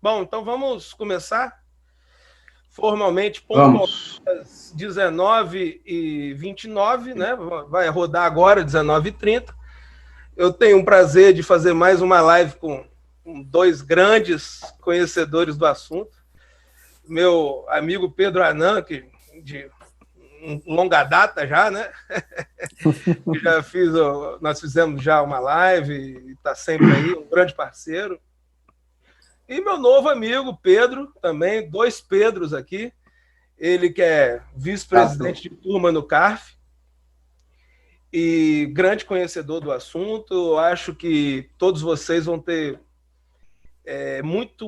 Bom, então vamos começar formalmente, pontualmente, Vamos. às 19h29, né? Vai rodar agora, 19h30. Eu tenho um prazer de fazer mais uma live com dois grandes conhecedores do assunto. Meu amigo Pedro Anan, que de longa data já, né? Já fiz, nós fizemos já uma live e está sempre aí, um grande parceiro. E meu novo amigo Pedro, também, dois Pedros aqui. Ele que é vice-presidente Obrigado. de turma no CARF e grande conhecedor do assunto. Eu acho que todos vocês vão ter muito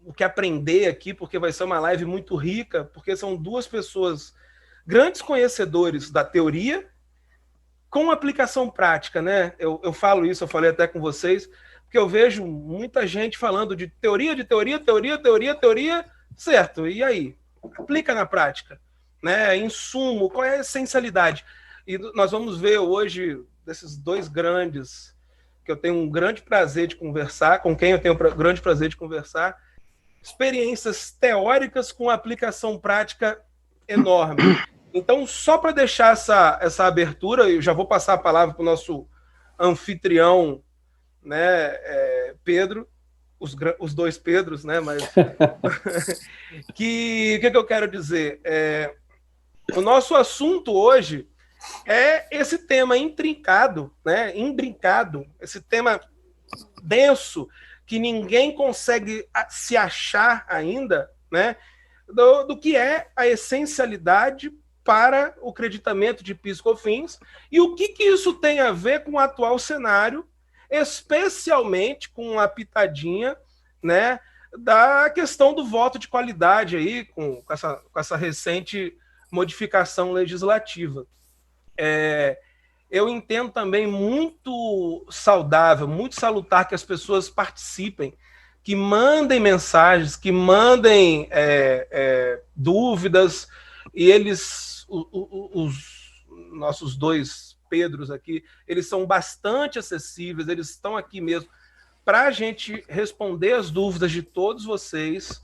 o que aprender aqui, porque vai ser uma live muito rica, porque são duas pessoas grandes conhecedores da teoria com aplicação prática, né? Eu falo isso, eu falei até com vocês, porque eu vejo muita gente falando de teoria, teoria, certo, e aí? Aplica na prática, né? Insumo, qual é a essencialidade? E nós vamos ver hoje desses dois grandes, que eu tenho um grande prazer de conversar, com quem eu tenho um grande prazer de conversar, experiências teóricas com aplicação prática enorme. Então, só para deixar essa abertura, eu já vou passar a palavra para o nosso anfitrião, né, Pedro, os dois Pedros, né, mas que eu quero dizer? O nosso assunto hoje é esse tema intrincado, né, imbrincado, esse tema denso que ninguém consegue se achar ainda, né, do que é a essencialidade para o creditamento de PIS e COFINS e o que isso tem a ver com o atual cenário, especialmente com a pitadinha, né, da questão do voto de qualidade aí, com essa recente modificação legislativa. Eu entendo também muito saudável, muito salutar que as pessoas participem, que mandem mensagens, que mandem dúvidas, e os nossos dois Pedros aqui, eles são bastante acessíveis, eles estão aqui mesmo para a gente responder as dúvidas de todos vocês,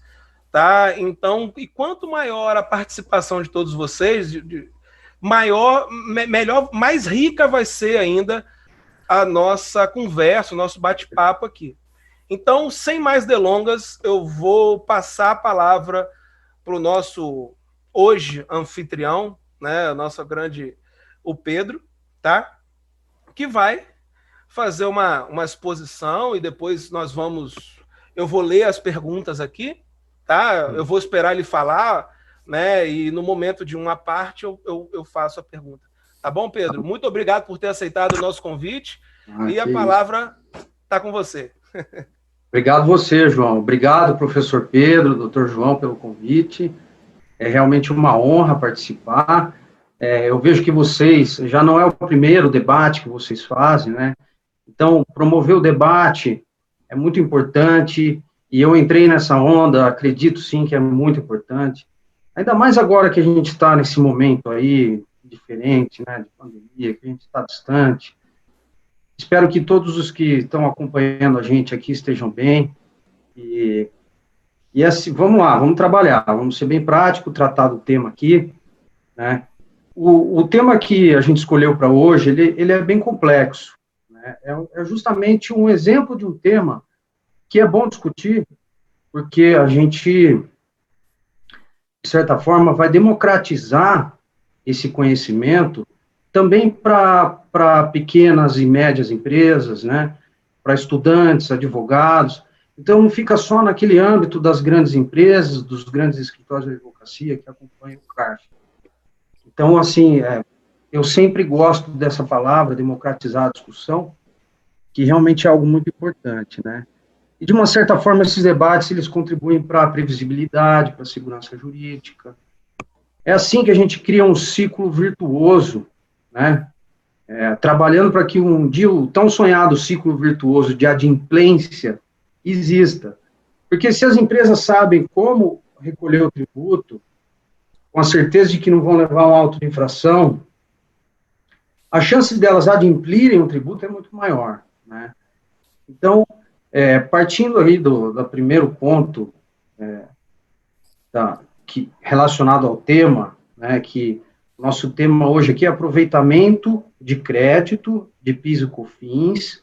tá? Então, e quanto maior a participação de todos vocês, maior, melhor, mais rica vai ser ainda a nossa conversa, o nosso bate-papo aqui. Então, sem mais delongas, eu vou passar a palavra para o nosso hoje anfitrião, né, nosso grande, o Pedro, tá? Que vai fazer uma exposição e depois eu vou ler as perguntas aqui, tá? Eu vou esperar ele falar, né? E no momento de uma parte eu faço a pergunta. Tá bom, Pedro? Muito obrigado por ter aceitado o nosso convite e a Que isso. palavra está com você. Obrigado você, João. Obrigado, professor Pedro, doutor João, pelo convite. É realmente uma honra participar. Eu vejo que vocês, já não é o primeiro debate que vocês fazem, né? Então, promover o debate é muito importante, e eu entrei nessa onda, acredito sim que é muito importante. Ainda mais agora que a gente está nesse momento aí, diferente, né, de pandemia, que a gente está distante. Espero que todos os que estão acompanhando a gente aqui estejam bem. E assim, vamos lá, vamos trabalhar, vamos ser bem prático, tratar do tema aqui, né? O tema que a gente escolheu para hoje, ele é bem complexo, né? É justamente um exemplo de um tema que é bom discutir, porque a gente, de certa forma, vai democratizar esse conhecimento também para pequenas e médias empresas, né? Para estudantes, advogados. Então, não fica só naquele âmbito das grandes empresas, dos grandes escritórios de advocacia que acompanham o CARF. Então, assim, eu sempre gosto dessa palavra, democratizar a discussão, que realmente é algo muito importante, né? E, de uma certa forma, esses debates, eles contribuem para a previsibilidade, para a segurança jurídica. É assim que a gente cria um ciclo virtuoso, né? Trabalhando para que um dia o tão sonhado ciclo virtuoso de adimplência exista. Porque se as empresas sabem como recolher o tributo, com a certeza de que não vão levar um auto de infração, a chance delas adimplirem o tributo é muito maior, né? Então, Partindo aí do primeiro ponto, relacionado ao tema, né, que nosso tema hoje aqui é aproveitamento de crédito de PIS e COFINS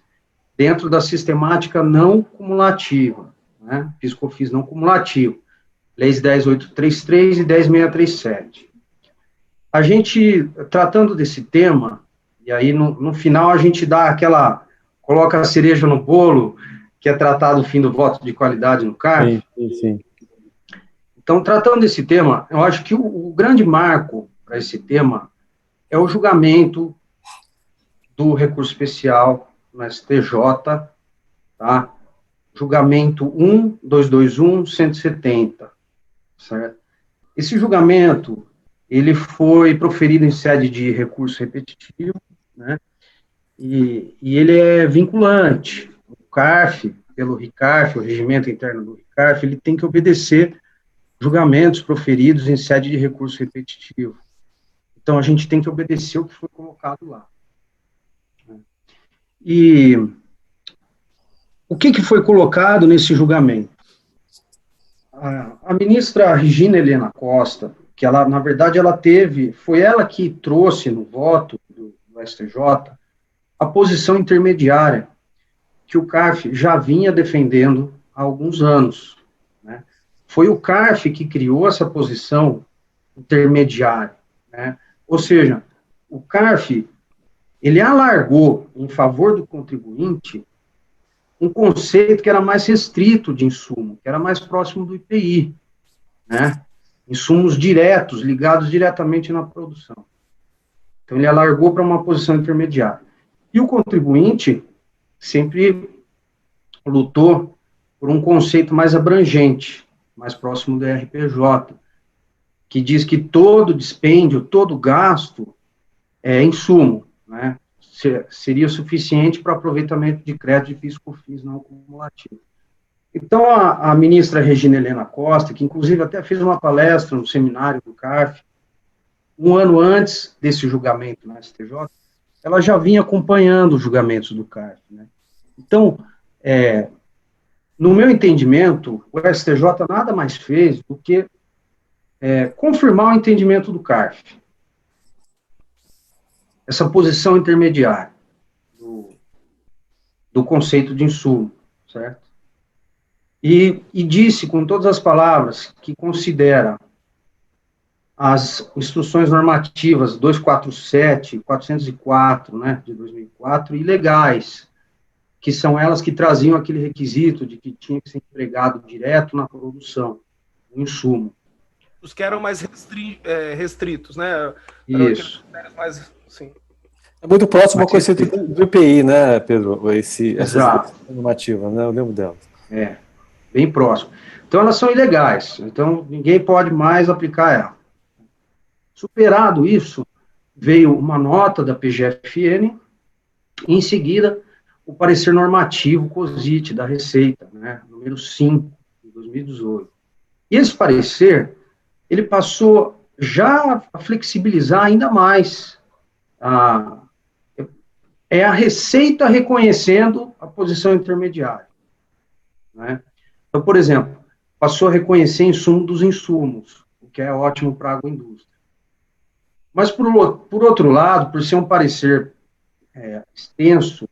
dentro da sistemática não cumulativa, né, PIS e COFINS não cumulativo, leis 10.833 e 10.637. A gente, tratando desse tema, e aí no final a gente coloca a cereja no bolo, que é tratado o fim do voto de qualidade no CARF. Sim. Então, tratando desse tema, eu acho que o grande marco para esse tema é o julgamento do recurso especial no STJ, tá? Julgamento 1.221.170, certo? Esse julgamento, ele foi proferido em sede de recurso repetitivo, né? E ele é vinculante. O CARF, pelo RICARF, o regimento interno do RICARF, ele tem que obedecer julgamentos proferidos em sede de recurso repetitivo. Então, a gente tem que obedecer o que foi colocado lá. E o que foi colocado nesse julgamento? A ministra Regina Helena Costa, que ela, na verdade, foi ela que trouxe no voto do STJ a posição intermediária que o CARF já vinha defendendo há alguns anos, né? Foi o CARF que criou essa posição intermediária, né? Ou seja, o CARF, ele alargou em favor do contribuinte um conceito que era mais restrito de insumo, que era mais próximo do IPI, né? Insumos diretos, ligados diretamente na produção. Então, ele alargou para uma posição intermediária. E o contribuinte sempre lutou por um conceito mais abrangente, mais próximo do RPJ, que diz que todo dispêndio, todo gasto é insumo, né? Seria suficiente para aproveitamento de crédito de PIS e COFINS não cumulativo. Então, a ministra Regina Helena Costa, que inclusive até fez uma palestra no seminário do CARF, um ano antes desse julgamento na STJ, ela já vinha acompanhando os julgamentos do CARF, né? Então, no meu entendimento, o STJ nada mais fez do que confirmar o entendimento do CARF. Essa posição intermediária do conceito de insumo, certo? E disse com todas as palavras que considera as instruções normativas 247 e 404, né, de 2004, ilegais, que são elas que traziam aquele requisito de que tinha que ser empregado direto na produção, no insumo. Os que eram mais restritos, né? Isso. Mais, sim. É muito próximo ao conceito do IPI, né, Pedro? Essa normativa, né? Eu lembro dela. Bem próximo. Então, elas são ilegais. Então, ninguém pode mais aplicar ela. Superado isso, veio uma nota da PGFN, e em seguida, o parecer normativo COSIT da Receita, né, número 5, de 2018. E esse parecer, ele passou já a flexibilizar ainda mais a Receita reconhecendo a posição intermediária, né? Então, por exemplo, passou a reconhecer insumo dos insumos, o que é ótimo para a agroindústria. Mas, por outro lado, por ser um parecer extenso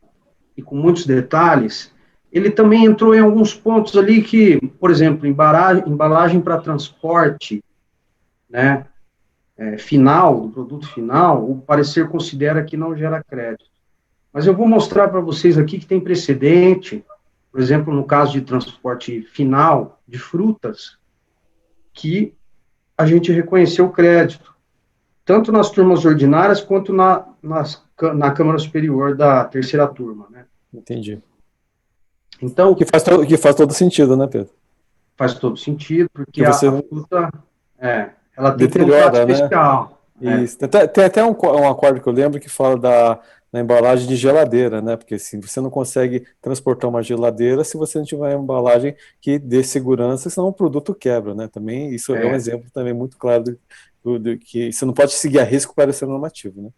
e com muitos detalhes, ele também entrou em alguns pontos ali que, por exemplo, embalagem para transporte, né, final, do produto final, o parecer considera que não gera crédito. Mas eu vou mostrar para vocês aqui que tem precedente, por exemplo, no caso de transporte final de frutas, que a gente reconheceu o crédito, tanto nas turmas ordinárias quanto na Câmara Superior da terceira turma, né? Entendi. Então, que faz todo sentido, né, Pedro? Faz todo sentido, porque a fruta, ela tem que ter um deteriora, trato especial. Isso. Tem até um acordo que eu lembro que fala da embalagem de geladeira, né? Porque assim, você não consegue transportar uma geladeira se você não tiver uma embalagem que dê segurança, senão o produto quebra, né? Também isso é um exemplo também muito claro do que você não pode seguir a risco para ser normativo,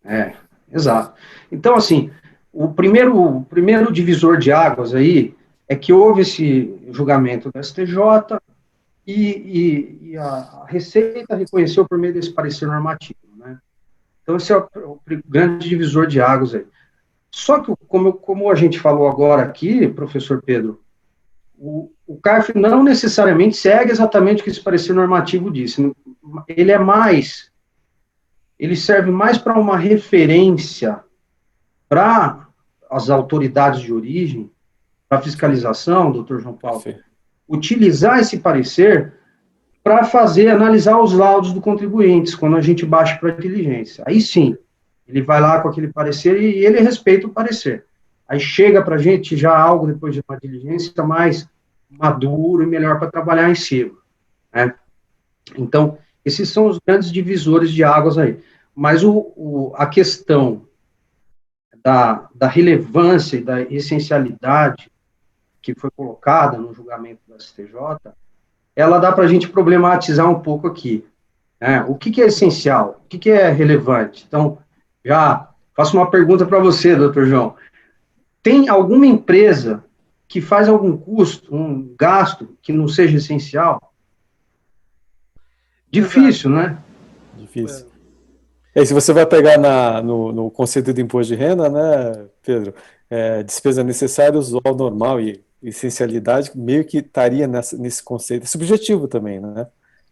né? Exato. Então, assim, o primeiro divisor de águas aí é que houve esse julgamento do STJ e a Receita reconheceu por meio desse parecer normativo, né? Então, esse é o grande divisor de águas aí. Só que, como a gente falou agora aqui, professor Pedro, o CARF não necessariamente segue exatamente o que esse parecer normativo disse. Ele serve mais para uma referência para as autoridades de origem, para fiscalização, doutor João Paulo, Sim. utilizar esse parecer para analisar os laudos do contribuinte, quando a gente baixa para a diligência. Aí sim, ele vai lá com aquele parecer e ele respeita o parecer. Aí chega para a gente já algo depois de uma diligência mais maduro e melhor para trabalhar em cima, né? Então, esses são os grandes divisores de águas aí. Mas a questão da relevância e da essencialidade que foi colocada no julgamento do STJ, ela dá para a gente problematizar um pouco aqui, né? O que é essencial? O que é relevante? Então, já faço uma pergunta para você, doutor João. Tem alguma empresa que faz algum custo, um gasto que não seja essencial? Difícil, né? Difícil. E aí, se você vai pegar no conceito de imposto de renda, né, Pedro, despesa necessária, usual, normal e essencialidade, meio que estaria nesse conceito, é subjetivo também, né?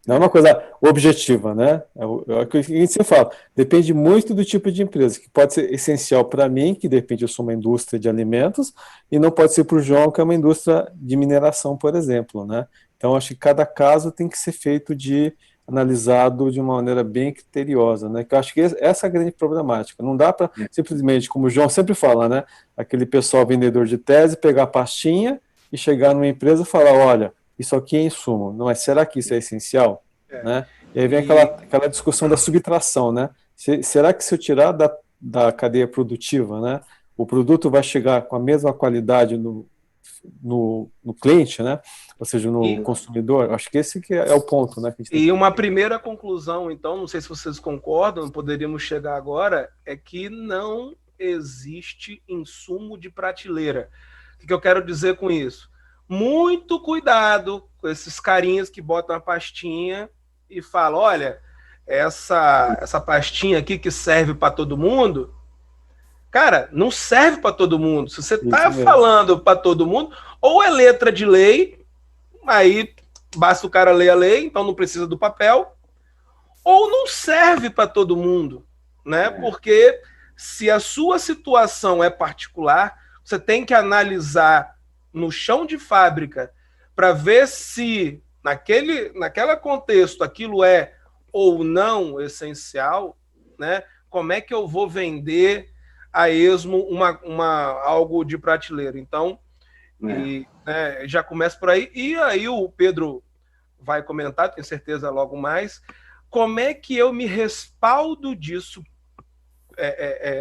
Não é uma coisa objetiva, né? É o que a gente sempre fala, depende muito do tipo de empresa, que pode ser essencial para mim, que de repente eu sou uma indústria de alimentos, e não pode ser para o João, que é uma indústria de mineração, por exemplo, né? Então, acho que cada caso tem que ser analisado de uma maneira bem criteriosa, né? Que eu acho que essa é a grande problemática. Não dá para simplesmente, como o João sempre fala, né? Aquele pessoal vendedor de tese pegar a pastinha e chegar numa empresa e falar, olha, isso aqui é insumo, não é? Será que isso é essencial? Né? E aí vem aquela discussão da subtração, né? Será que se eu tirar da cadeia produtiva, né? O produto vai chegar com a mesma qualidade no cliente, né? Ou seja, no consumidor? Acho que esse que é o ponto, né? E uma primeira conclusão, então, não sei se vocês concordam, poderíamos chegar agora, é que não existe insumo de prateleira. O que eu quero dizer com isso? Muito cuidado com esses carinhas que botam a pastinha e falam, olha, essa pastinha aqui que serve para todo mundo, cara, não serve para todo mundo. Se você está falando para todo mundo, ou é letra de lei, aí basta o cara ler a lei, então não precisa do papel, ou não serve para todo mundo, né? Porque se a sua situação é particular, você tem que analisar no chão de fábrica para ver se naquele contexto aquilo é ou não essencial, né? Como é que eu vou vender a esmo algo de prateleira? Então, já começa por aí. E aí o Pedro vai comentar, tenho certeza logo mais, como é que eu me respaldo disso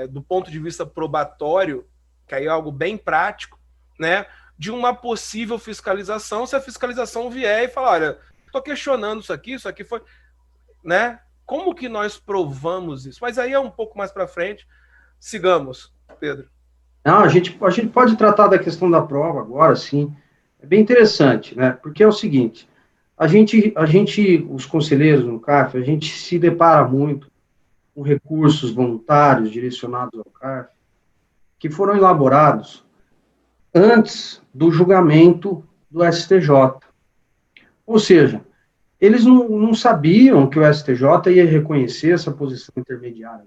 do ponto de vista probatório, que aí é algo bem prático, né, de uma possível fiscalização, se a fiscalização vier e falar, olha, estou questionando isso aqui foi, né? Como que nós provamos isso? Mas aí é um pouco mais para frente. Sigamos, Pedro. Não, a gente pode tratar da questão da prova agora, sim. É bem interessante, né? Porque é o seguinte, os conselheiros no CARF, a gente se depara muito com recursos voluntários direcionados ao CARF, que foram elaborados antes do julgamento do STJ. Ou seja, eles não sabiam que o STJ ia reconhecer essa posição intermediária.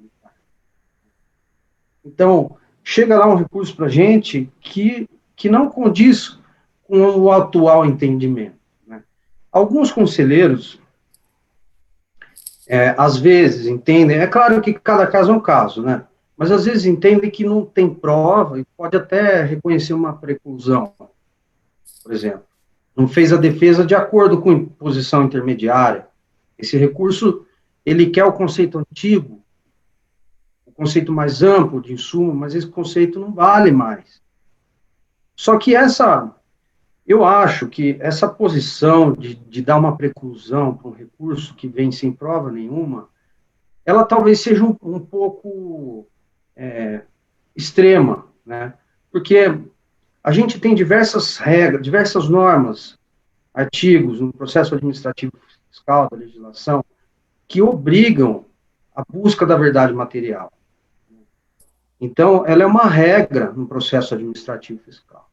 Então, chega lá um recurso para a gente que não condiz com o atual entendimento. Né? Alguns conselheiros, às vezes, entendem, é claro que cada caso é um caso, né? Mas às vezes entendem que não tem prova e pode até reconhecer uma preclusão, por exemplo. Não fez a defesa de acordo com posição intermediária. Esse recurso, ele quer o conceito antigo, o conceito mais amplo de insumo, mas esse conceito não vale mais. Só que eu acho que essa posição de dar uma preclusão para um recurso que vem sem prova nenhuma, ela talvez seja um pouco extrema, né? Porque A gente tem diversas regras, diversas normas, artigos no processo administrativo fiscal da legislação que obrigam a busca da verdade material. Então, ela é uma regra no processo administrativo fiscal.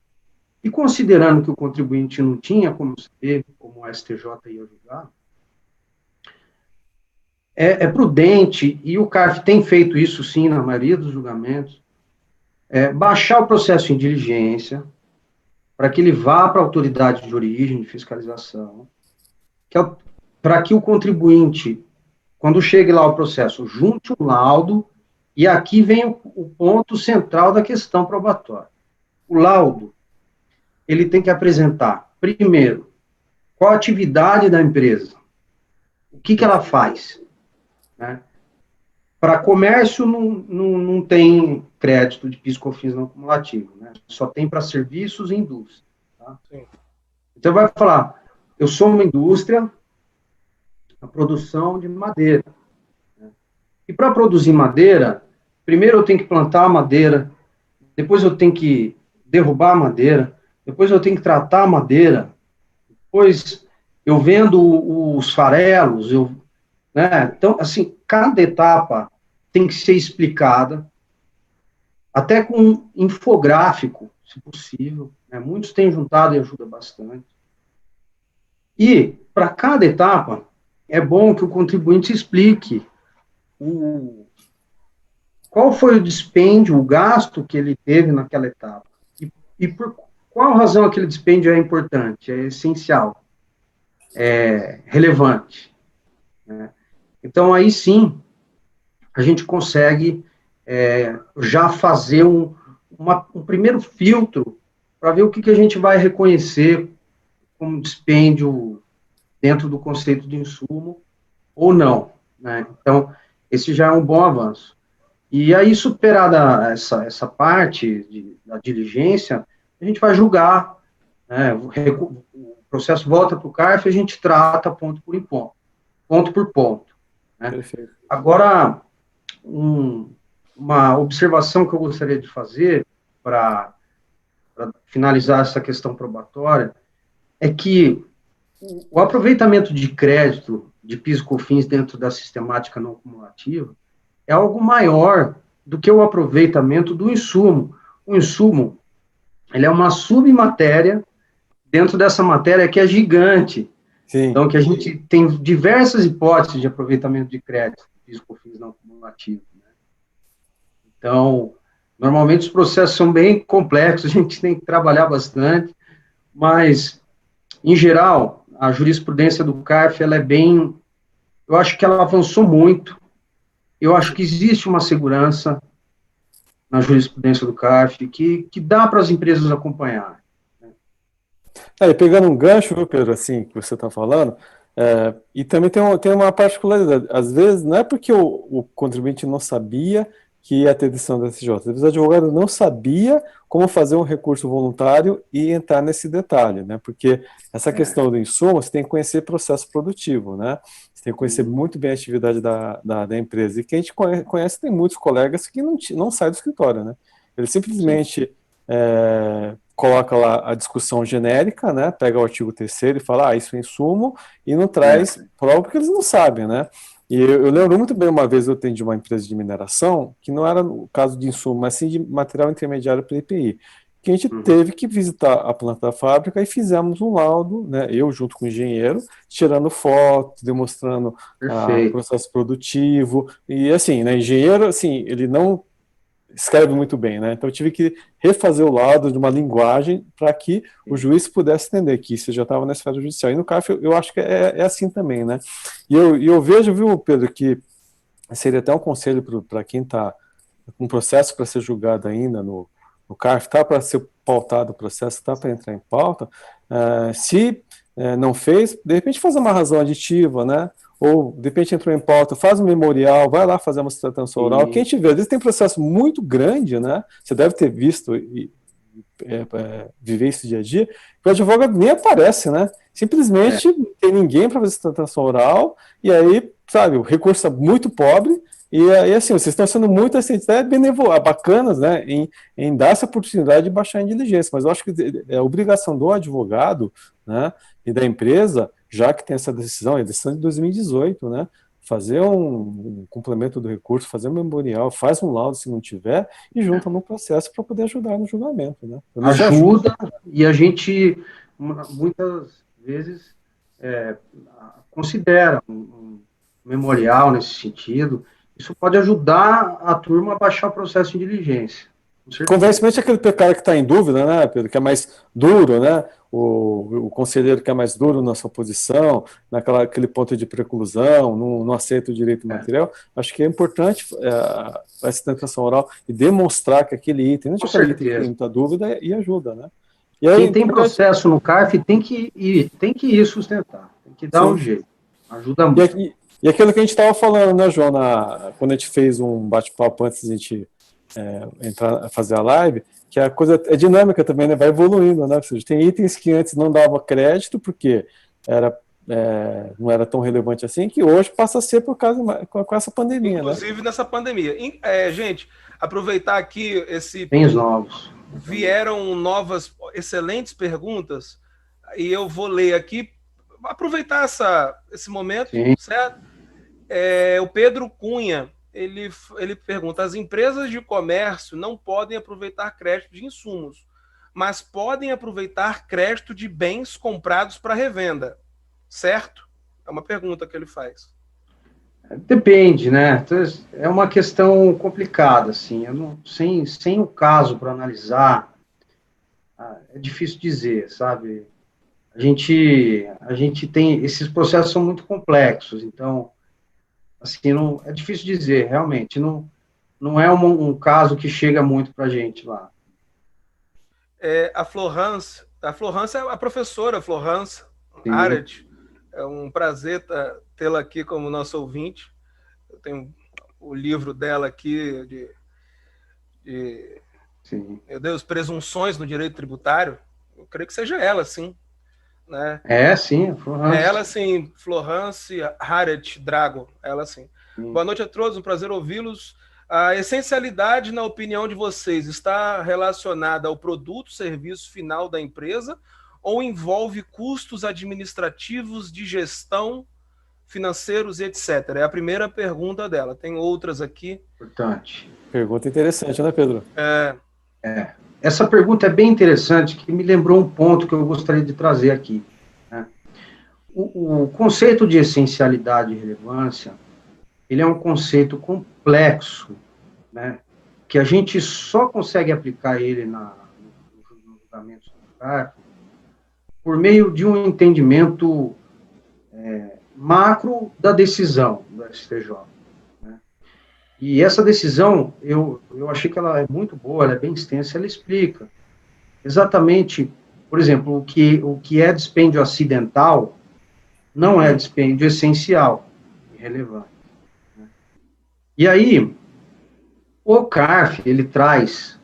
E considerando que o contribuinte não tinha como saber, como o STJ ia julgar, é prudente, e o CARF tem feito isso sim na maioria dos julgamentos, baixar o processo em diligência, para que ele vá para a autoridade de origem de fiscalização, para que o contribuinte, quando chegue lá o processo, junte um laudo, e aqui vem o ponto central da questão probatória. O laudo, ele tem que apresentar, primeiro, qual a atividade da empresa, o que ela faz, né? Para comércio não tem crédito de PIS/COFINS não cumulativo, né? Só tem para serviços e indústria. Tá? Então vai falar, eu sou uma indústria, a produção de madeira. Né? E para produzir madeira, primeiro eu tenho que plantar a madeira, depois eu tenho que derrubar a madeira, depois eu tenho que tratar a madeira, depois eu vendo os farelos, né? Então, assim, cada etapa tem que ser explicada, até com um infográfico, se possível, né? Muitos têm juntado e ajuda bastante. E, para cada etapa, é bom que o contribuinte explique qual foi o dispêndio, o gasto que ele teve naquela etapa, e por qual razão aquele dispêndio é importante, é essencial, é relevante. Né? Então, aí sim, a gente consegue já fazer um primeiro filtro para ver o que a gente vai reconhecer como dispêndio dentro do conceito de insumo ou não. Né? Então, esse já é um bom avanço. E aí, superada essa parte da diligência, a gente vai julgar, né? O processo volta para o CARF e a gente trata ponto por ponto. Né? Agora, uma observação que eu gostaria de fazer para finalizar essa questão probatória é que o aproveitamento de crédito de PIS/COFINS dentro da sistemática não cumulativa é algo maior do que o aproveitamento do insumo. O insumo, ele é uma submatéria dentro dessa matéria que é gigante. Sim. Então, que a gente tem diversas hipóteses de aproveitamento de crédito, PIS/COFINS não cumulativo. Né? Então, normalmente os processos são bem complexos, a gente tem que trabalhar bastante, mas, em geral, a jurisprudência do CARF, ela é bem... Eu acho que ela avançou muito, eu acho que existe uma segurança na jurisprudência do CARF que dá para as empresas acompanhar. E pegando um gancho, viu, Pedro, assim, que você está falando, e também tem uma particularidade, às vezes não é porque o contribuinte não sabia que ia ter decisão da STJ, às vezes o advogado não sabia como fazer um recurso voluntário e entrar nesse detalhe, né, porque essa questão do insumo, você tem que conhecer processo produtivo, né, você tem que conhecer muito bem a atividade da empresa, e quem a gente conhece tem muitos colegas que não saem do escritório, né, eles simplesmente coloca lá a discussão genérica, né, pega o artigo 3º e fala, isso é insumo, e não traz prova porque eles não sabem, né. E eu lembro muito bem, uma vez eu atendi uma empresa de mineração, que não era o caso de insumo, mas sim de material intermediário para EPI, que a gente teve que visitar a planta da fábrica e fizemos um laudo, né, eu junto com o engenheiro, tirando fotos, demonstrando o processo produtivo, e assim, né, engenheiro, assim, ele não escreve muito bem, né? Então eu tive que refazer o laudo de uma linguagem para que o juiz pudesse entender que isso já estava na esfera judicial. E no CARF eu acho que é assim também, né? E eu vejo, viu, Pedro, que seria até um conselho para quem está com processo para ser julgado ainda no CARF, está para ser pautado o processo, está para entrar em pauta, se não fez, de repente faz uma razão aditiva, né? Ou, de repente, entrou em pauta, faz um memorial, vai lá fazer uma sustentação oral. Quem tiver, às vezes tem processo muito grande, né? Você deve ter visto e viver isso dia a dia, que o advogado nem aparece, né? Simplesmente não tem ninguém para fazer sustentação oral, e aí, sabe, o recurso é muito pobre, E assim, vocês estão sendo muito assim, até bacanas, né, em dar essa oportunidade de baixar em diligência, mas eu acho que é obrigação do advogado, né, e da empresa, já que tem essa decisão, é a decisão de 2018, né, fazer um complemento do recurso, fazer um memorial, faz um laudo se não tiver, e junta no processo para poder ajudar no julgamento, né. Ajuda, e a gente, muitas vezes, considera um memorial nesse sentido. Isso pode ajudar a turma a baixar o processo de diligência. Convencimento é aquele cara que está em dúvida, né, Pedro, que é mais duro, né, o conselheiro que é mais duro na sua posição, naquele ponto de preclusão, não aceita o direito material. Acho que é importante essa sustentação oral e demonstrar que aquele item, não aquele item que tem muita dúvida, e ajuda, né. E aí, quem tem processo no CARF tem que ir sustentar, tem que dar um jeito, ajuda muito. E aquilo que a gente estava falando, né, João, quando a gente fez um bate-papo antes de a gente fazer a live, que a coisa é dinâmica também, né, vai evoluindo, né, ou seja, tem itens que antes não dava crédito, porque não era tão relevante assim, que hoje passa a ser por causa com essa pandemia, inclusive, né? nessa pandemia. Gente, aproveitar aqui Bens novos. Vieram novas, excelentes perguntas, e eu vou ler aqui, aproveitar esse momento, sim, certo? O Pedro Cunha, ele pergunta: as empresas de comércio não podem aproveitar crédito de insumos, mas podem aproveitar crédito de bens comprados para revenda, certo? É uma pergunta que ele faz. Depende, né? É uma questão complicada, assim. Sem o caso para analisar, é difícil dizer, sabe? A gente tem, esses processos são muito complexos, então, assim, é difícil dizer, realmente, não é um caso que chega muito para a gente lá. A Florence é a professora Florence Aret. É um prazer tê-la aqui como nosso ouvinte. Eu tenho o livro dela aqui meu Deus, Presunções no Direito Tributário. Eu creio que seja ela, sim. Né? Sim, Florence. Ela, sim, Florence Aret Drago. Ela, sim. Boa noite a todos, um prazer ouvi-los. A essencialidade, na opinião de vocês, está relacionada ao produto, serviço final da empresa ou envolve custos administrativos, de gestão, financeiros, etc? É a primeira pergunta dela. Tem outras aqui. Importante. Pergunta interessante, né, Pedro? Essa pergunta é bem interessante, que me lembrou um ponto que eu gostaria de trazer aqui. Né? O conceito de essencialidade e relevância, ele é um conceito complexo, né, que a gente só consegue aplicar ele no julgamento do CARF por meio de um entendimento macro da decisão do STJ. Né? E essa decisão, eu achei que ela é muito boa, ela é bem extensa, ela explica exatamente, por exemplo, o que é dispêndio acidental não é dispêndio essencial e relevante. Né? E aí, o CARF, ele traz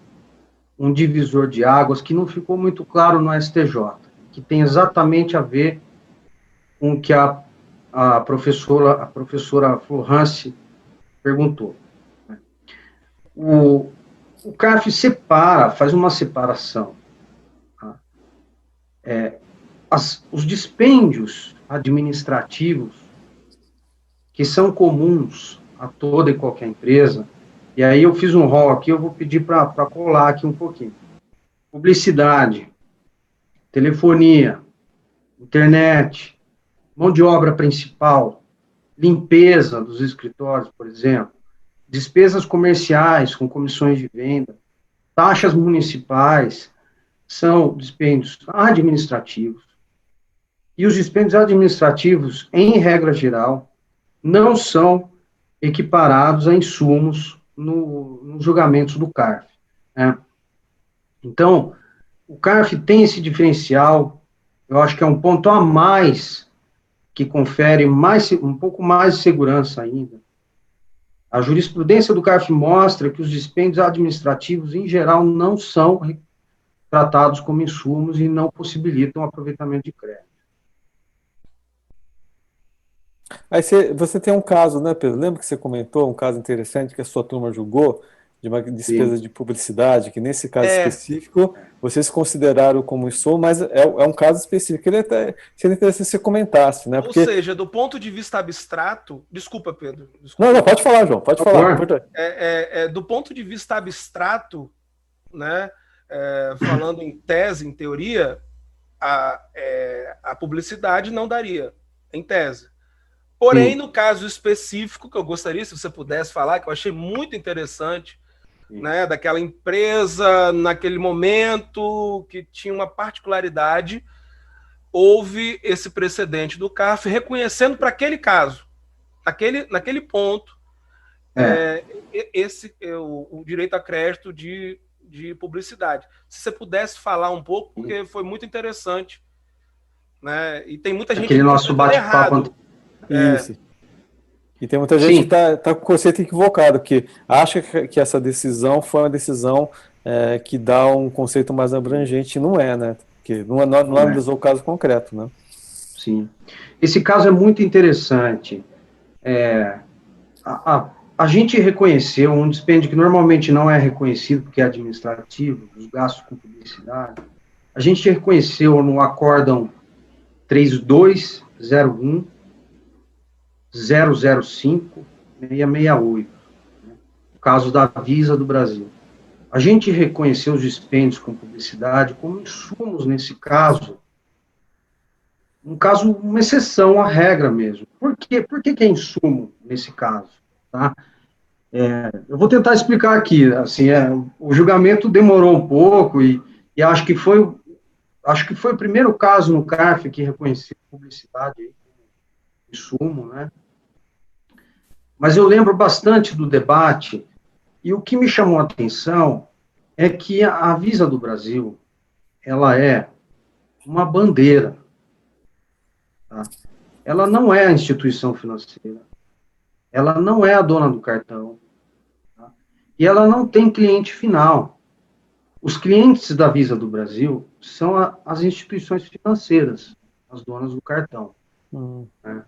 um divisor de águas que não ficou muito claro no STJ, que tem exatamente a ver com o que a professora Florence perguntou. O CARF faz uma separação. Tá? Os dispêndios administrativos que são comuns a toda e qualquer empresa, e aí eu fiz um rol aqui, eu vou pedir para colar aqui um pouquinho. Publicidade, telefonia, internet, mão de obra principal, limpeza dos escritórios, por exemplo, despesas comerciais com comissões de venda, taxas municipais, são dispêndios administrativos. E os dispêndios administrativos, em regra geral, não são equiparados a insumos nos julgamentos do CARF. Né? Então, o CARF tem esse diferencial, eu acho que é um ponto a mais que confere um pouco mais de segurança ainda. A jurisprudência do CARF mostra que os dispêndios administrativos, em geral, não são tratados como insumos e não possibilitam o aproveitamento de crédito. Aí você tem um caso, né, Pedro? Lembra que você comentou um caso interessante que a sua turma julgou de uma Sim. despesa de publicidade, que nesse caso É, específico vocês consideraram como isso, mas é um caso específico. Seria interessante se você comentasse, né? ou Porque. seja, do ponto de vista abstrato, desculpa, Pedro, Não, desculpa. não, pode falar, João, pode Por falar. favor. Importante. Do ponto de vista abstrato, né, falando em tese, em teoria, a publicidade não daria, em tese. Porém, Sim. no caso específico, que eu gostaria, se você pudesse falar, que eu achei muito interessante, Sim. né, daquela empresa, naquele momento, que tinha uma particularidade, houve esse precedente do CARF reconhecendo para aquele caso, naquele ponto, É. o direito a crédito de publicidade. Se você pudesse falar um pouco, porque foi muito interessante, né? E tem muita gente Aquele nosso interpretando bate-papo. errado. Isso. E tem muita gente que Sim. está com o conceito equivocado, que acha que essa decisão foi uma decisão que dá um conceito mais abrangente, e não é, né? Porque não Não é. analisou o caso concreto, né? Sim. Esse caso é muito interessante. A gente reconheceu um dispêndio que normalmente não é reconhecido, porque é administrativo, os gastos com publicidade. A gente reconheceu no acórdão 3201 005 668, no caso da Visa do Brasil. A gente reconheceu os dispêndios com publicidade como insumos nesse caso, um caso, uma exceção à regra mesmo. Por quê? Por que é insumo nesse caso? Tá? Eu vou tentar explicar aqui. Assim, o julgamento demorou um pouco e acho que foi o primeiro caso no CARF que reconheceu publicidade como insumo, né? Mas eu lembro bastante do debate e o que me chamou a atenção é que a Visa do Brasil, ela é uma bandeira, tá? Ela não é a instituição financeira, ela não é a dona do cartão, tá? E ela não tem cliente final. Os clientes da Visa do Brasil são as instituições financeiras, as donas do cartão, né?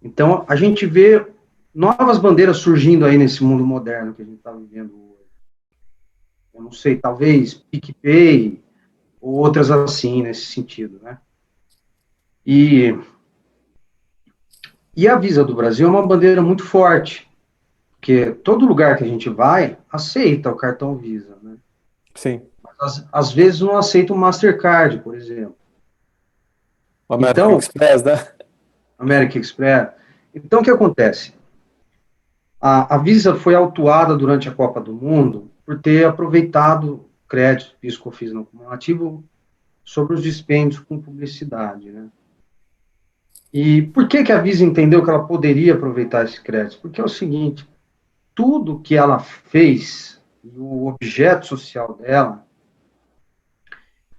Então, a gente vê novas bandeiras surgindo aí nesse mundo moderno que a gente está vivendo hoje. Eu não sei, talvez PicPay ou outras assim, nesse sentido, né? E a Visa do Brasil é uma bandeira muito forte, porque todo lugar que a gente vai aceita o cartão Visa, né? Sim. Mas, às vezes não aceita o Mastercard, por exemplo. O American Então, Express, né? American Express. Então, o que acontece? A Visa foi autuada durante a Copa do Mundo por ter aproveitado crédito, PIS/COFINS não cumulativo, sobre os dispêndios com publicidade, né? E por que a Visa entendeu que ela poderia aproveitar esse crédito? Porque é o seguinte, tudo que ela fez, e o objeto social dela,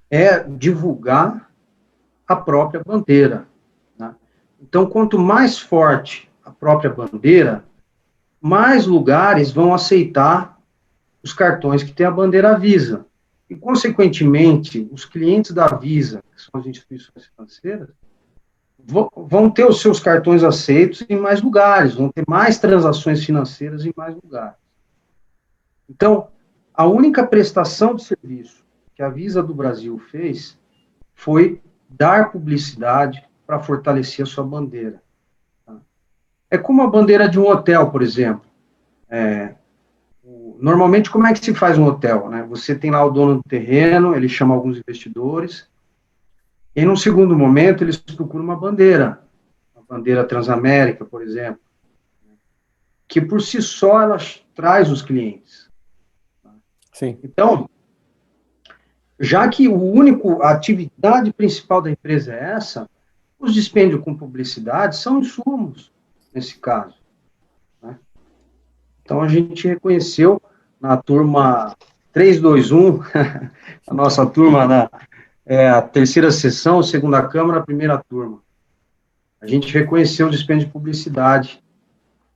é divulgar a própria bandeira, né? Então, quanto mais forte a própria bandeira, mais lugares vão aceitar os cartões que têm a bandeira Visa. E, consequentemente, os clientes da Visa, que são as instituições financeiras, vão ter os seus cartões aceitos em mais lugares, vão ter mais transações financeiras em mais lugares. Então, a única prestação de serviço que a Visa do Brasil fez foi dar publicidade para fortalecer a sua bandeira. É como a bandeira de um hotel, por exemplo. Normalmente, como é que se faz um hotel, né? Você tem lá o dono do terreno, ele chama alguns investidores, e num segundo momento eles procuram uma bandeira Transamérica, por exemplo, que por si só ela traz os clientes. Sim. Então, já que a atividade principal da empresa é essa, os dispêndios com publicidade são insumos, nesse caso, né? Então, a gente reconheceu na turma 321, a nossa turma, a terceira sessão, segunda Câmara, a primeira turma. A gente reconheceu o dispêndio de publicidade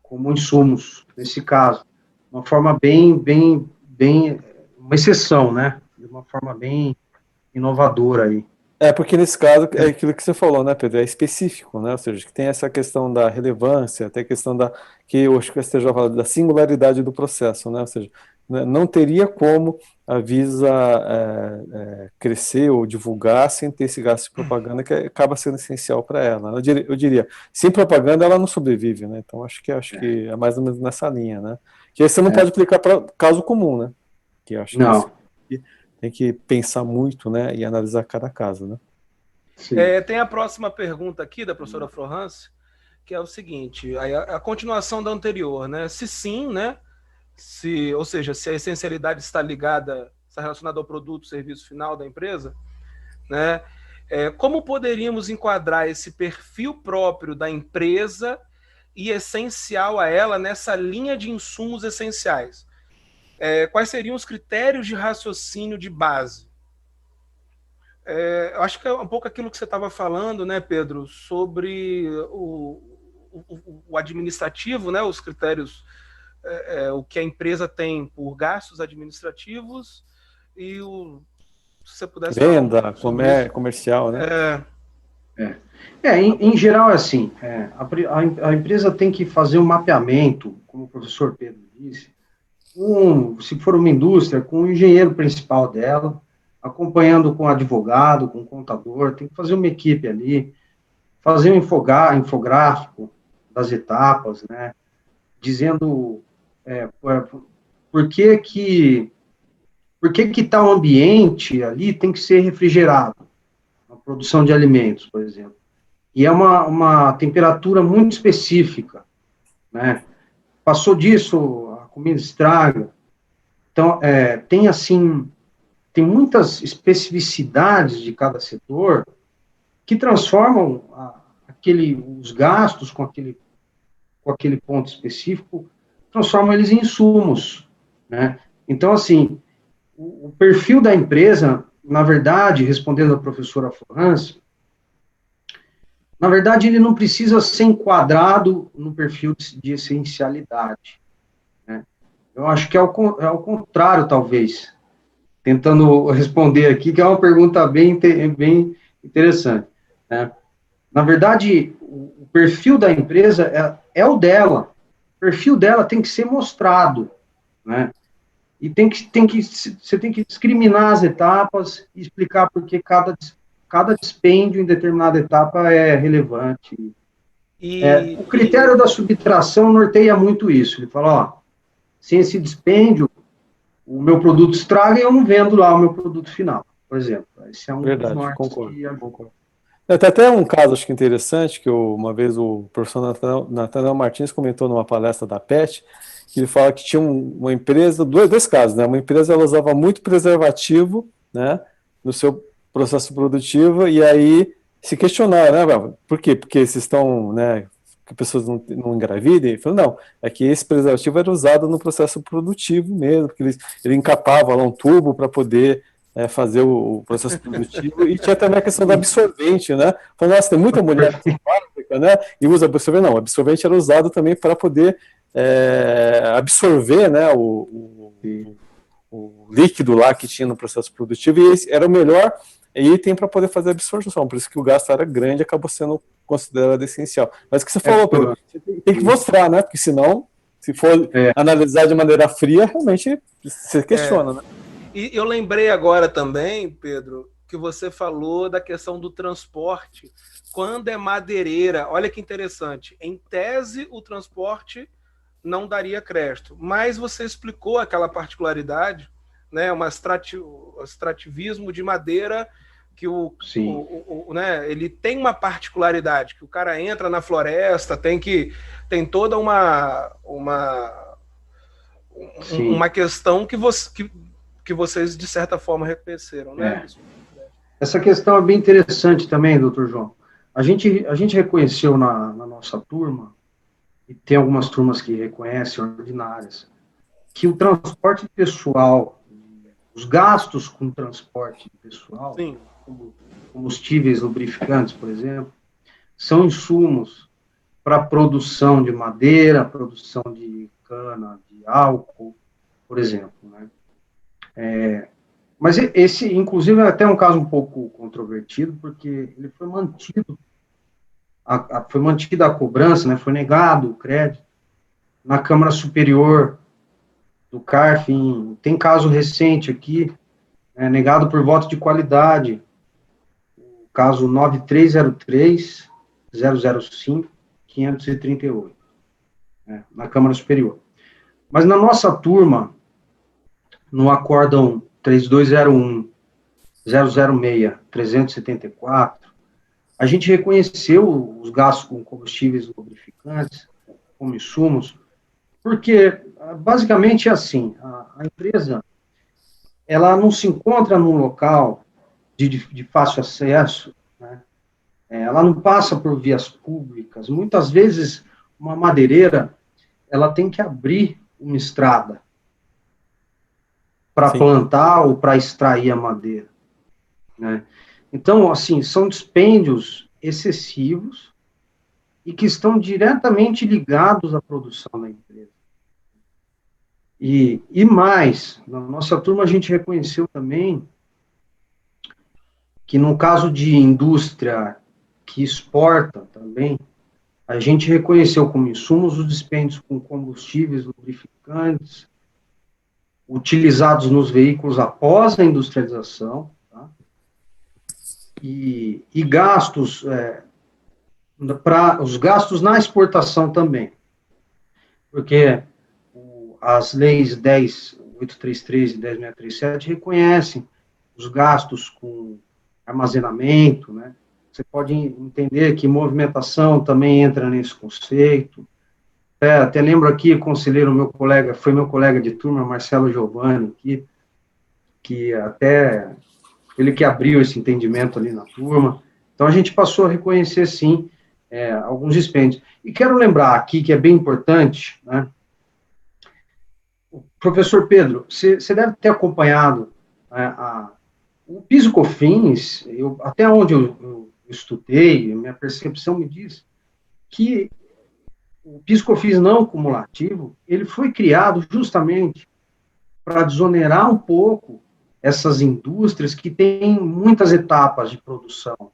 como insumos, nesse caso. Uma forma bem, uma exceção, né? De uma forma bem inovadora aí. Porque nesse caso é aquilo que você falou, né, Pedro? É específico, né? Ou seja, que tem essa questão da relevância, tem a questão da que eu acho que você já falou da singularidade do processo, né? Ou seja, não teria como a Visa crescer ou divulgar sem ter esse gasto de propaganda que acaba sendo essencial para ela. Eu diria, sem propaganda ela não sobrevive, né? Então acho que é mais ou menos nessa linha, né? Que aí você não pode aplicar para caso comum, né? Que eu acho que Não, tem que pensar muito, né, e analisar cada caso, né? sim. Tem a próxima pergunta aqui da professora Florence, que é o seguinte, a continuação da anterior, né? Se sim, né? Ou seja, se a essencialidade está relacionada ao produto, serviço final da empresa, né? Como poderíamos enquadrar esse perfil próprio da empresa e essencial a ela nessa linha de insumos essenciais? Quais seriam os critérios de raciocínio de base? Eu acho que é um pouco aquilo que você estava falando, né, Pedro, sobre o administrativo, né, os critérios, o que a empresa tem por gastos administrativos e se você pudesse falar um Venda, pouco sobre isso. comercial, né? Em geral é assim, a empresa tem que fazer um mapeamento, como o professor Pedro disse, se for uma indústria, com o engenheiro principal dela, acompanhando com advogado, com contador, tem que fazer uma equipe ali, fazer um infográfico das etapas, né, dizendo por que tal ambiente ali tem que ser refrigerado, a produção de alimentos, por exemplo. E é uma temperatura muito específica, né? Passou disso, a comida estraga. Então, tem muitas especificidades de cada setor que transformam os gastos com aquele ponto específico, transformam eles em insumos, né? Então, assim, o perfil da empresa, na verdade, respondendo a professora Florence, na verdade, ele não precisa ser enquadrado no perfil de essencialidade, né? Eu acho que é ao contrário, talvez, tentando responder aqui, que é uma pergunta bem interessante, né? Na verdade, o perfil da empresa é o dela. O perfil dela tem que ser mostrado, né? E você tem que discriminar as etapas e explicar por que cada dispêndio em determinada etapa é relevante. O critério da subtração norteia muito isso. Ele fala, ó, sem esse dispêndio, o meu produto estraga e eu não vendo lá o meu produto final, por exemplo. Esse é um dos Verdade, nortes concordo, que concordo. Tem até um caso, acho que interessante, que uma vez o professor Nathanael Martins comentou numa palestra da PET, que ele fala que tinha uma empresa, dois casos, né? Uma empresa, ela usava muito preservativo, né, no seu processo produtivo, e aí se questionaram, né, por quê? Porque vocês estão, né, que pessoas não engravidem? Ele falou, não, é que esse preservativo era usado no processo produtivo mesmo, porque ele encapava lá um tubo para poder fazer o processo produtivo, e tinha também a questão do absorvente, né? Falei, nossa, tem muita mulher nessa fábrica, né? E usa absorvente. Não, o absorvente era usado também para poder absorver, né, o líquido lá que tinha no processo produtivo, e esse era o melhor item para poder fazer a absorção, por isso que o gasto era grande e acabou sendo considerado essencial. Mas o que você falou, Pedro, você tem que mostrar, né? Porque senão, se for analisar de maneira fria, realmente você questiona, né? E eu lembrei agora também, Pedro, que você falou da questão do transporte. Quando é madeireira, olha que interessante. Em tese, o transporte não daria crédito, mas você explicou aquela particularidade, né, um extrativismo de madeira que né, ele tem uma particularidade, que o cara entra na floresta, tem toda uma questão que vocês, de certa forma, reconheceram, né? Essa questão é bem interessante também, doutor João. A gente reconheceu na nossa turma, e tem algumas turmas que reconhecem, ordinárias, que o transporte pessoal, os gastos com transporte pessoal, como combustíveis lubrificantes, por exemplo, são insumos para a produção de madeira, produção de cana, de álcool, por exemplo, né? Mas esse, inclusive, é até um caso um pouco controvertido, porque ele foi mantido, foi mantida a cobrança, né, foi negado o crédito na Câmara Superior do CARF, tem caso recente aqui, negado por voto de qualidade, o caso 9303-005-538, na Câmara Superior. Mas na nossa turma, no acórdão 3201-006-374, a gente reconheceu os gastos com combustíveis lubrificantes, como insumos, porque basicamente é assim, a empresa ela não se encontra num local de fácil acesso, né? Ela não passa por vias públicas. Muitas vezes, uma madeireira ela tem que abrir uma estrada para plantar ou para extrair a madeira, né? Então, assim, são dispêndios excessivos e que estão diretamente ligados à produção da empresa. E mais, na nossa turma a gente reconheceu também que no caso de indústria que exporta também, a gente reconheceu como insumos os dispêndios com combustíveis lubrificantes, utilizados nos veículos após a industrialização, tá? E gastos, os gastos na exportação também, porque as leis 10.833 e 10.637 reconhecem os gastos com armazenamento, né? Você pode entender que movimentação também entra nesse conceito. Até lembro aqui, conselheiro, foi meu colega de turma, Marcelo Giovanni, que até ele que abriu esse entendimento ali na turma. Então, a gente passou a reconhecer, sim, alguns dispêndios. E quero lembrar aqui, que é bem importante, né? Professor Pedro, você deve ter acompanhado o PIS/COFINS, até onde eu estudei, minha percepção me diz que o PIS/COFINS não cumulativo, ele foi criado justamente para desonerar um pouco essas indústrias que têm muitas etapas de produção,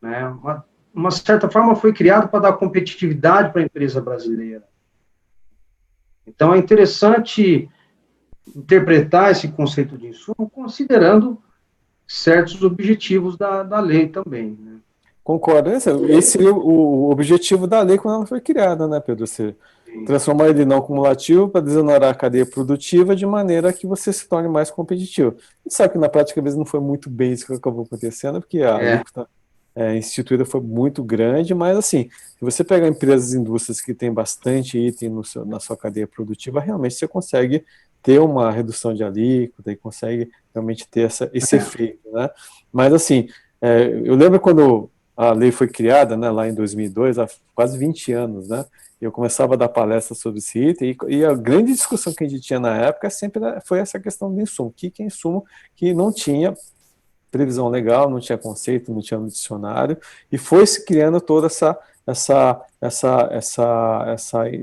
né? Uma certa forma foi criado para dar competitividade para a empresa brasileira. Então, é interessante interpretar esse conceito de insumo considerando certos objetivos da lei também, né? Concordo. Esse seria o objetivo da lei quando ela foi criada, né, Pedro? Você transformar ele em não cumulativo para desonerar a cadeia produtiva de maneira que você se torne mais competitivo. A gente sabe que na prática, às vezes, não foi muito bem isso que acabou acontecendo, porque a alíquota instituída foi muito grande, mas, assim, se você pegar empresas e indústrias que têm bastante item na sua cadeia produtiva, realmente você consegue ter uma redução de alíquota e consegue realmente ter esse efeito, né? Mas, assim, eu lembro quando a lei foi criada, né, lá em 2002, há quase 20 anos, né? Eu começava a dar palestras sobre esse item, e a grande discussão que a gente tinha na época sempre foi essa questão do insumo. O que é insumo que não tinha previsão legal, não tinha conceito, não tinha no dicionário, e foi se criando toda essa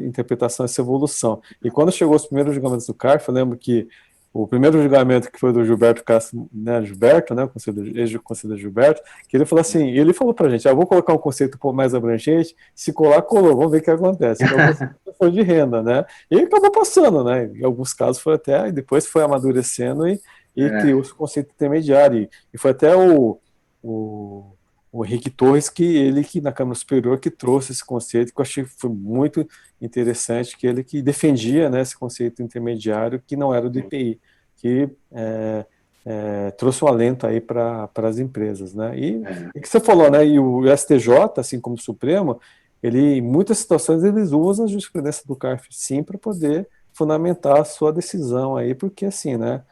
interpretação, essa evolução. E quando chegou os primeiros julgamentos do CARF, eu lembro que o primeiro julgamento, que foi do Gilberto Castro, né, o ex-conselheiro Gilberto, que ele falou assim, ele falou pra gente, vou colocar um conceito um pouco mais abrangente, se colar, colou, vamos ver o que acontece. Que é o conceito de renda, né? E acabou passando, né? Em alguns casos foi até, depois foi amadurecendo e criou esse conceito intermediário. E foi até o Henrique Torres, que na Câmara Superior, que trouxe esse conceito, que eu achei que foi muito interessante, que ele que defendia, né, esse conceito intermediário, que não era do IPI, que trouxe um alento aí para as empresas, né? E que você falou, né, e o STJ, assim como o Supremo, em muitas situações, eles usam a jurisprudência do CARF, sim, para poder fundamentar a sua decisão aí, porque, assim, né,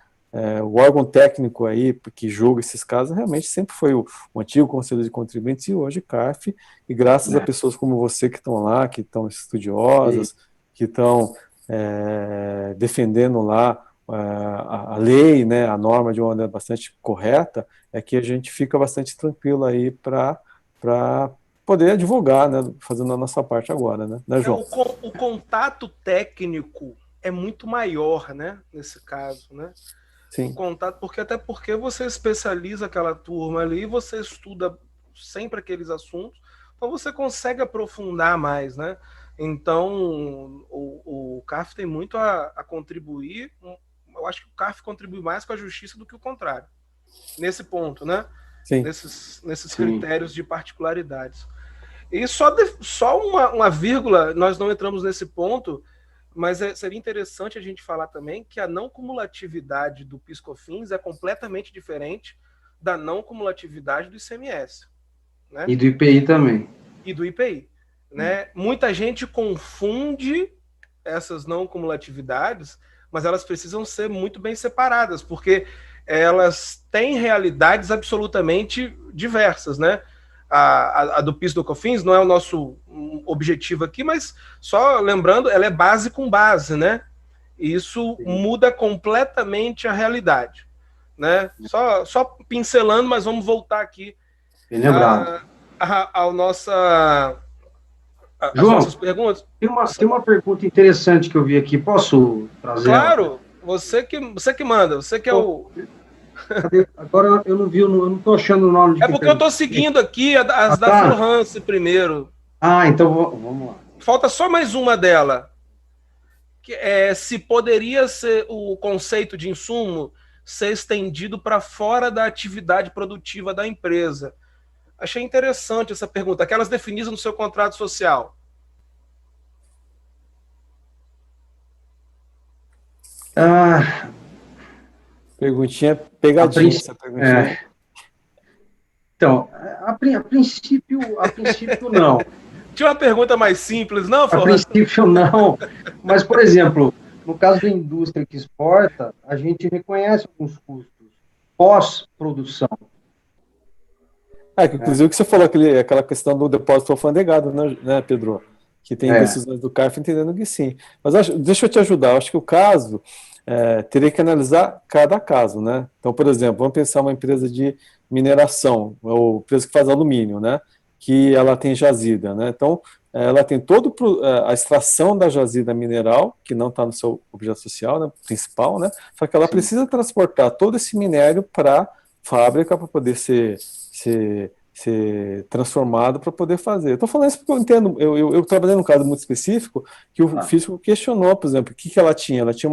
o órgão técnico aí que julga esses casos realmente sempre foi o antigo Conselho de Contribuintes e hoje CARF, e graças a pessoas como você que estão lá, que estão estudiosas, que estão defendendo lá a lei, né, a norma de uma maneira bastante correta, é que a gente fica bastante tranquilo aí para poder advogar, né, fazendo a nossa parte agora, né, João? O contato técnico é muito maior, né, nesse caso, né? Sim. contato, até porque você especializa aquela turma ali, você estuda sempre aqueles assuntos, então você consegue aprofundar mais, né? Então, o CAF tem muito a contribuir. Eu acho que o CAF contribui mais com a justiça do que o contrário, nesse ponto, né? Sim. Nesses critérios de particularidades. E só uma vírgula, nós não entramos nesse ponto, mas seria interessante a gente falar também que a não cumulatividade do PIS/COFINS é completamente diferente da não cumulatividade do ICMS. Né? E do IPI também. E do IPI. Né? Muita gente confunde essas não cumulatividades, mas elas precisam ser muito bem separadas, porque elas têm realidades absolutamente diversas, né? A do PIS do COFINS não é o nosso objetivo aqui, mas só lembrando, ela é base com base, né? E isso muda completamente a realidade, né? Só pincelando, mas vamos voltar aqui ao nossa as João, nossas perguntas. Tem uma pergunta interessante que eu vi aqui. Posso trazer? Claro, você que manda, você que é o. Agora eu não estou achando o nome de. É porque eu estou seguindo aqui as da Florence primeiro. Então vamos lá. Falta só mais uma dela. Que é se poderia ser o conceito de insumo ser estendido para fora da atividade produtiva da empresa. Achei interessante essa pergunta. Aquelas definidas no seu contrato social. Perguntinha pegadinha essa perguntinha. Então, a princípio não. Tinha uma pergunta mais simples, não, Flor? A princípio não. Mas, por exemplo, no caso da indústria que exporta, a gente reconhece alguns custos pós-produção. Inclusive o que você falou, aquela questão do depósito alfandegado, né, Pedro? Que tem decisões do CARF entendendo que sim. Mas deixa eu te ajudar, acho que o caso teria que analisar cada caso, né? Então, por exemplo, vamos pensar uma empresa de mineração, ou empresa que faz alumínio, né? Que ela tem jazida, né? Então, ela tem toda a extração da jazida mineral, que não está no seu objeto social, né, principal, né? Só que ela precisa transportar todo esse minério para a fábrica para poder ser transformado para poder fazer. Estou falando isso porque eu entendo, eu trabalhei num caso muito específico que o físico questionou, por exemplo, o que ela tinha? Ela tinha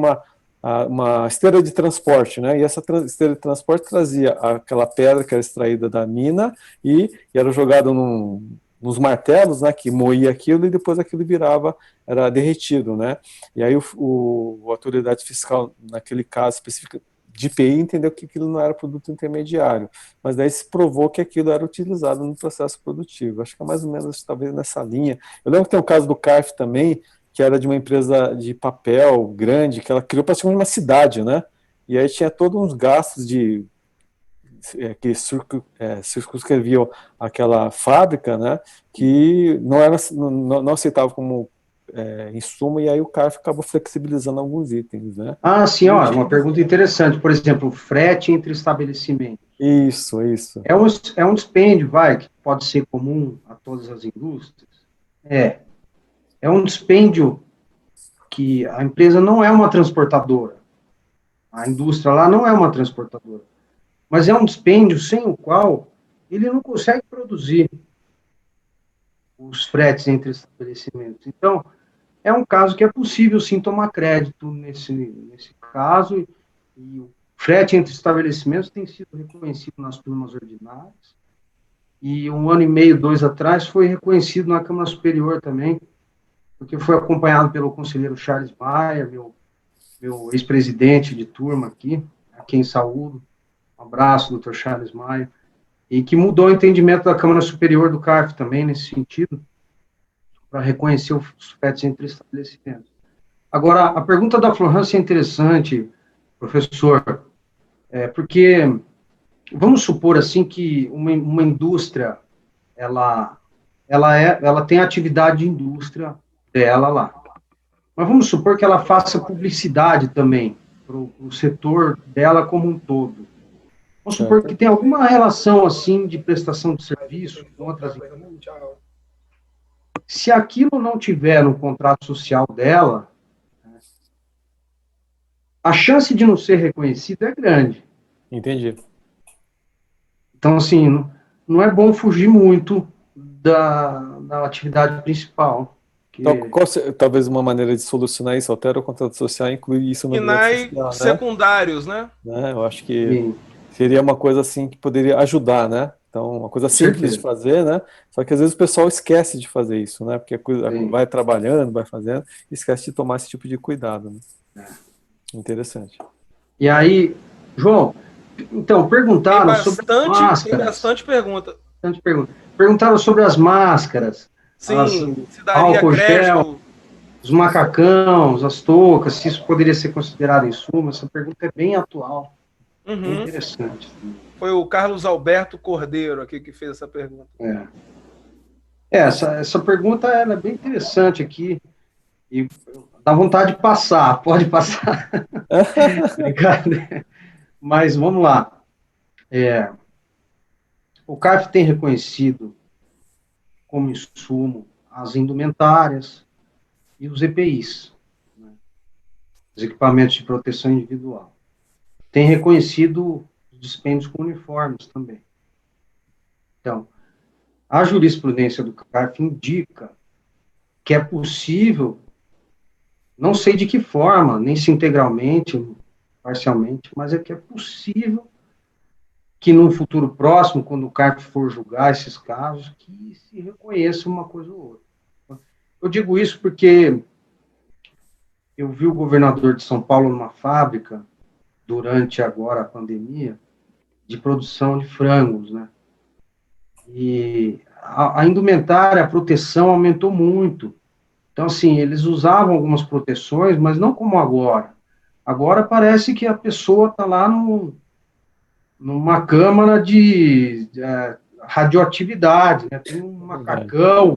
uma esteira de transporte, né? E essa esteira de transporte trazia aquela pedra que era extraída da mina e era jogada nos martelos, né? Que moía aquilo e depois aquilo era derretido, né? E aí a autoridade fiscal, naquele caso específico de IPI, entendeu que aquilo não era produto intermediário, mas daí se provou que aquilo era utilizado no processo produtivo. Acho que é mais ou menos talvez nessa linha. Eu lembro que tem um caso do CARF também, que era de uma empresa de papel grande, que ela criou praticamente uma cidade, né? E aí tinha todos uns gastos que circunscreviam aquela fábrica, né? Que não aceitava como insumo, e aí o CARF acabou flexibilizando alguns itens, né? Sim, uma pergunta interessante. Por exemplo, frete entre estabelecimentos. Isso. É um dispêndio, que pode ser comum a todas as indústrias. É um dispêndio que a empresa não é uma transportadora. A indústria lá não é uma transportadora. Mas é um dispêndio sem o qual ele não consegue produzir os fretes entre estabelecimentos. Então, é um caso que é possível, sim, tomar crédito nesse caso, e o frete entre estabelecimentos tem sido reconhecido nas turmas ordinárias, e 1 ano e meio, 2 atrás, foi reconhecido na Câmara Superior também, porque foi acompanhado pelo conselheiro Charles Maia, meu ex-presidente de turma aqui, a quem saúdo, um abraço, doutor Charles Maia, e que mudou o entendimento da Câmara Superior do CARF também, nesse sentido, para reconhecer os fretes entre estabelecimentos. Agora, a pergunta da Florence é interessante, professor, porque vamos supor assim que uma indústria ela tem a atividade de indústria dela lá, mas vamos supor que ela faça publicidade também para o setor dela como um todo. Vamos supor que tem alguma relação assim de prestação de serviço com outras empresas. Se aquilo não tiver no contrato social dela, a chance de não ser reconhecido é grande. Entendi. Então, assim, não é bom fugir muito da atividade principal. Então, Que, talvez uma maneira de solucionar isso, altera o contrato social e inclui isso no direito INAI social, né? secundários, né? Eu acho que sim, seria uma coisa assim que poderia ajudar, né? Então, uma coisa com simples de certeza. fazer, né? Só que às vezes o pessoal esquece de fazer isso, né? Porque a coisa Sim. vai trabalhando, vai fazendo, e esquece de tomar esse tipo de cuidado, né? Interessante. E aí, João, então, perguntaram sobre as Tem máscaras. bastante pergunta. Bastante pergunta. Perguntaram sobre as máscaras, as, Sim, se daria álcool gel, crédito. os macacãos, as toucas, se isso poderia ser considerado insumo. Essa pergunta é bem atual, bem Uhum. interessante. Foi o Carlos Alberto Cordeiro aqui que fez essa pergunta. Essa pergunta ela é bem interessante aqui e dá vontade de passar, pode passar. Brincadeira. Mas vamos lá. O CARF tem reconhecido como insumo as indumentárias e os EPIs, né, os equipamentos de proteção individual. Tem reconhecido os dispêndios com uniformes também. Então, a jurisprudência do CARF indica que é possível, não sei de que forma, nem se integralmente, parcialmente, mas é que é possível que no futuro próximo, quando o CARF for julgar esses casos, que se reconheça uma coisa ou outra. Eu digo isso porque eu vi o governador de São Paulo numa fábrica, durante agora a pandemia, de produção de frangos, né? E a indumentária, a proteção aumentou muito. Então, assim, eles usavam algumas proteções, mas não como agora. Agora parece que a pessoa está lá numa câmara de radioatividade, né? Tem um macacão,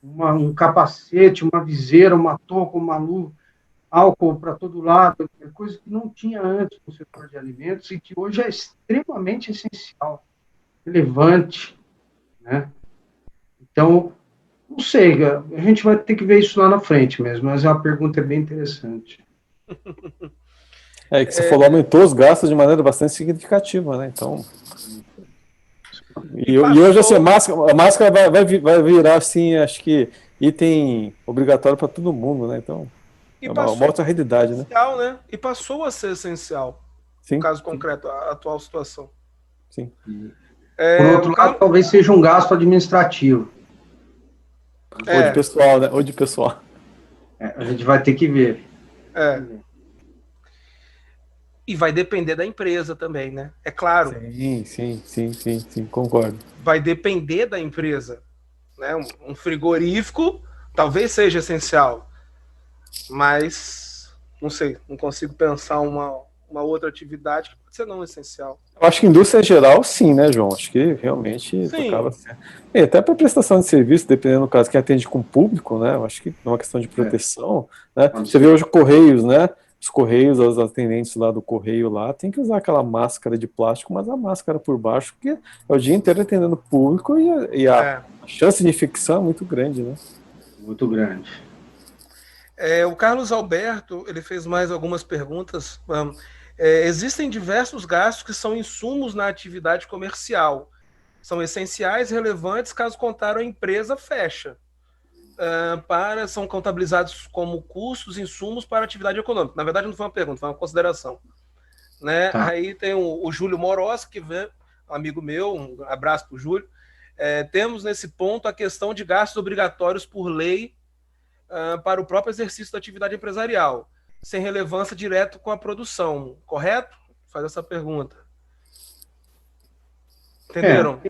um capacete, uma viseira, uma touca, uma luva, álcool para todo lado, coisa que não tinha antes no setor de alimentos e que hoje é extremamente essencial, relevante, né? Então, não sei, a gente vai ter que ver isso lá na frente mesmo, mas a pergunta é bem interessante. Que você falou, aumentou os gastos de maneira bastante significativa, né? Então, e hoje, assim, a máscara vai virar, assim, acho que item obrigatório para todo mundo, né? Então, é uma outra realidade, né? Né? E passou a ser essencial, no Sim, caso sim, concreto, a atual situação. sim. Por outro lado, talvez seja um gasto administrativo. Ou de pessoal, né? Ou de pessoal. A gente vai ter que ver. E vai depender da empresa também, né? É claro. Sim, concordo. Vai depender da empresa, né? Um frigorífico talvez seja essencial, mas não sei, não consigo pensar uma outra atividade que pode ser não essencial. Eu acho que indústria em geral, sim, né, João? Acho que realmente tocava assim. E até para prestação de serviço, dependendo do caso, quem atende com o público, né? Eu acho que é uma questão de proteção, né? Você vê hoje Correios, né? Os Correios, os atendentes lá do Correio lá, tem que usar aquela máscara de plástico, mas a máscara por baixo, porque é o dia inteiro atendendo o público e a chance de infecção é muito grande, né? Muito grande. O Carlos Alberto, ele fez mais algumas perguntas. Existem diversos gastos que são insumos na atividade comercial. São essenciais, relevantes, caso contrário, a empresa fecha. São contabilizados como custos, insumos para atividade econômica. Na verdade, não foi uma pergunta, foi uma consideração. Né? Tá. Aí tem o Júlio Moros, que vem, um amigo meu, um abraço para o Júlio. Temos nesse ponto a questão de gastos obrigatórios por lei para o próprio exercício da atividade empresarial, sem relevância direta com a produção, correto? Faz essa pergunta. Entenderam?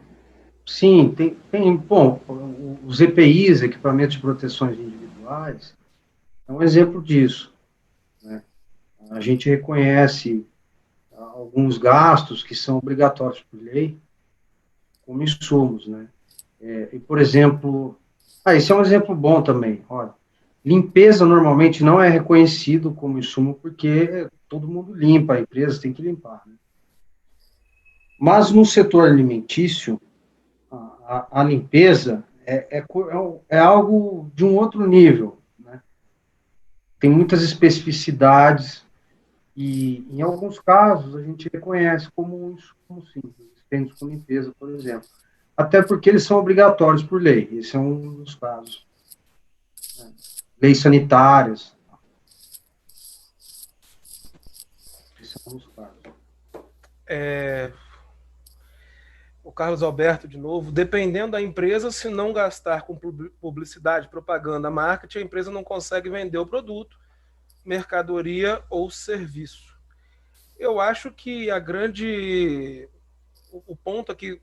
Sim, bom, os EPIs, equipamentos de proteções individuais, é um exemplo disso, né? A gente reconhece alguns gastos que são obrigatórios por lei, como insumos, né? E, por exemplo, esse é um exemplo bom também, olha, limpeza normalmente não é reconhecido como insumo porque todo mundo limpa, a empresa tem que limpar, né? Mas no setor alimentício, a limpeza é algo de um outro nível, né? Tem muitas especificidades, E, em alguns casos, a gente reconhece como um insumo simples, dispêndios com limpeza, por exemplo. Até porque eles são obrigatórios por lei. Esse é um dos casos. Né? Leis sanitárias. Esse é um dos casos. O Carlos Alberto, de novo, dependendo da empresa, se não gastar com publicidade, propaganda, marketing, a empresa não consegue vender o produto, mercadoria ou serviço. Eu acho que o ponto aqui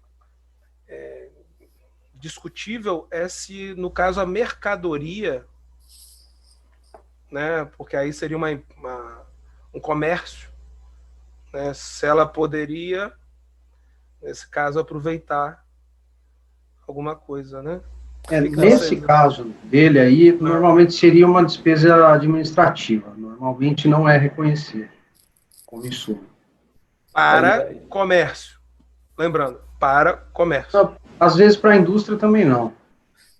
discutível é se, no caso, a mercadoria, né, porque aí seria um comércio, né, se ela poderia, nesse caso, aproveitar alguma coisa, né? Nesse caso dele aí, normalmente seria uma despesa administrativa. Normalmente não é reconhecer como insumo. Para comércio. Lembrando, para comércio. Às vezes para a indústria também não.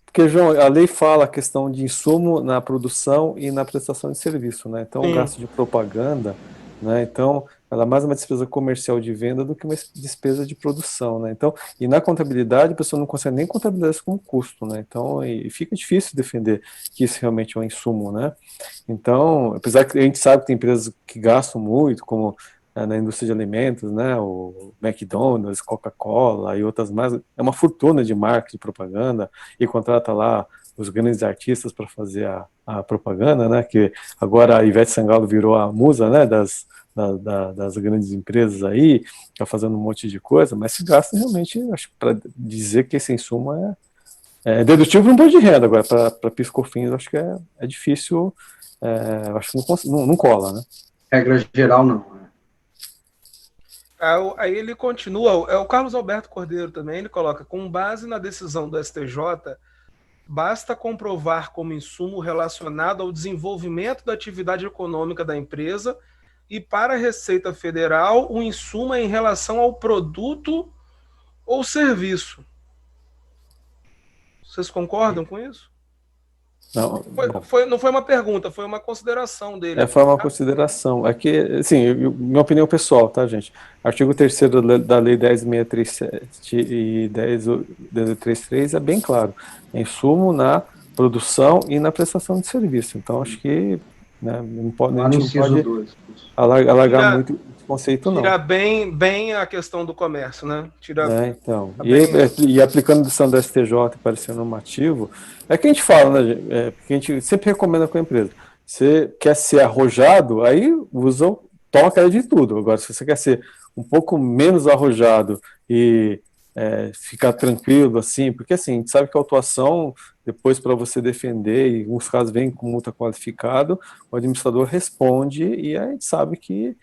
Porque, João, a lei fala a questão de insumo na produção e na prestação de serviço, né? Então, o gasto de propaganda, né? Então, ela é mais uma despesa comercial de venda do que uma despesa de produção, né? Então, e na contabilidade, a pessoa não consegue nem contabilizar isso como custo, né? Então, e fica difícil defender que isso realmente é um insumo, né? Então, apesar que a gente sabe que tem empresas que gastam muito, como na indústria de alimentos, né, o McDonald's, Coca-Cola e outras mais, é uma fortuna de marketing, de propaganda, e contrata lá os grandes artistas para fazer a propaganda, né, que agora a Ivete Sangalo virou a musa, né, das grandes empresas aí, está fazendo um monte de coisa, mas se gasta realmente, acho que para dizer que esse insumo é dedutível para um imposto de renda, agora para PIS/COFINS acho que é difícil, acho que não cola, né. Regra geral não. Aí ele continua, é o Carlos Alberto Cordeiro também, ele coloca, com base na decisão do STJ, basta comprovar como insumo relacionado ao desenvolvimento da atividade econômica da empresa e para a Receita Federal o insumo é em relação ao produto ou serviço. Vocês concordam com isso? Não, não foi uma pergunta, foi uma consideração dele. Foi uma consideração. É que, assim, minha opinião pessoal, tá, gente? Artigo 3º da Lei 10.637 e 10.833 é bem claro. É insumo na produção e na prestação de serviço. Então, acho que né, a gente não pode alargar muito esse conceito, não. Tirar bem a questão do comércio, né? Então. E aplicando a decisão da STJ e parecer normativo, é que a gente fala, né? Porque a gente sempre recomenda com a empresa. Você quer ser arrojado, aí toma cara de tudo. Agora, se você quer ser um pouco menos arrojado e ficar tranquilo, assim, porque assim, a gente sabe que a autuação, depois para você defender, e alguns casos vem com multa qualificada, o administrador responde e a gente sabe que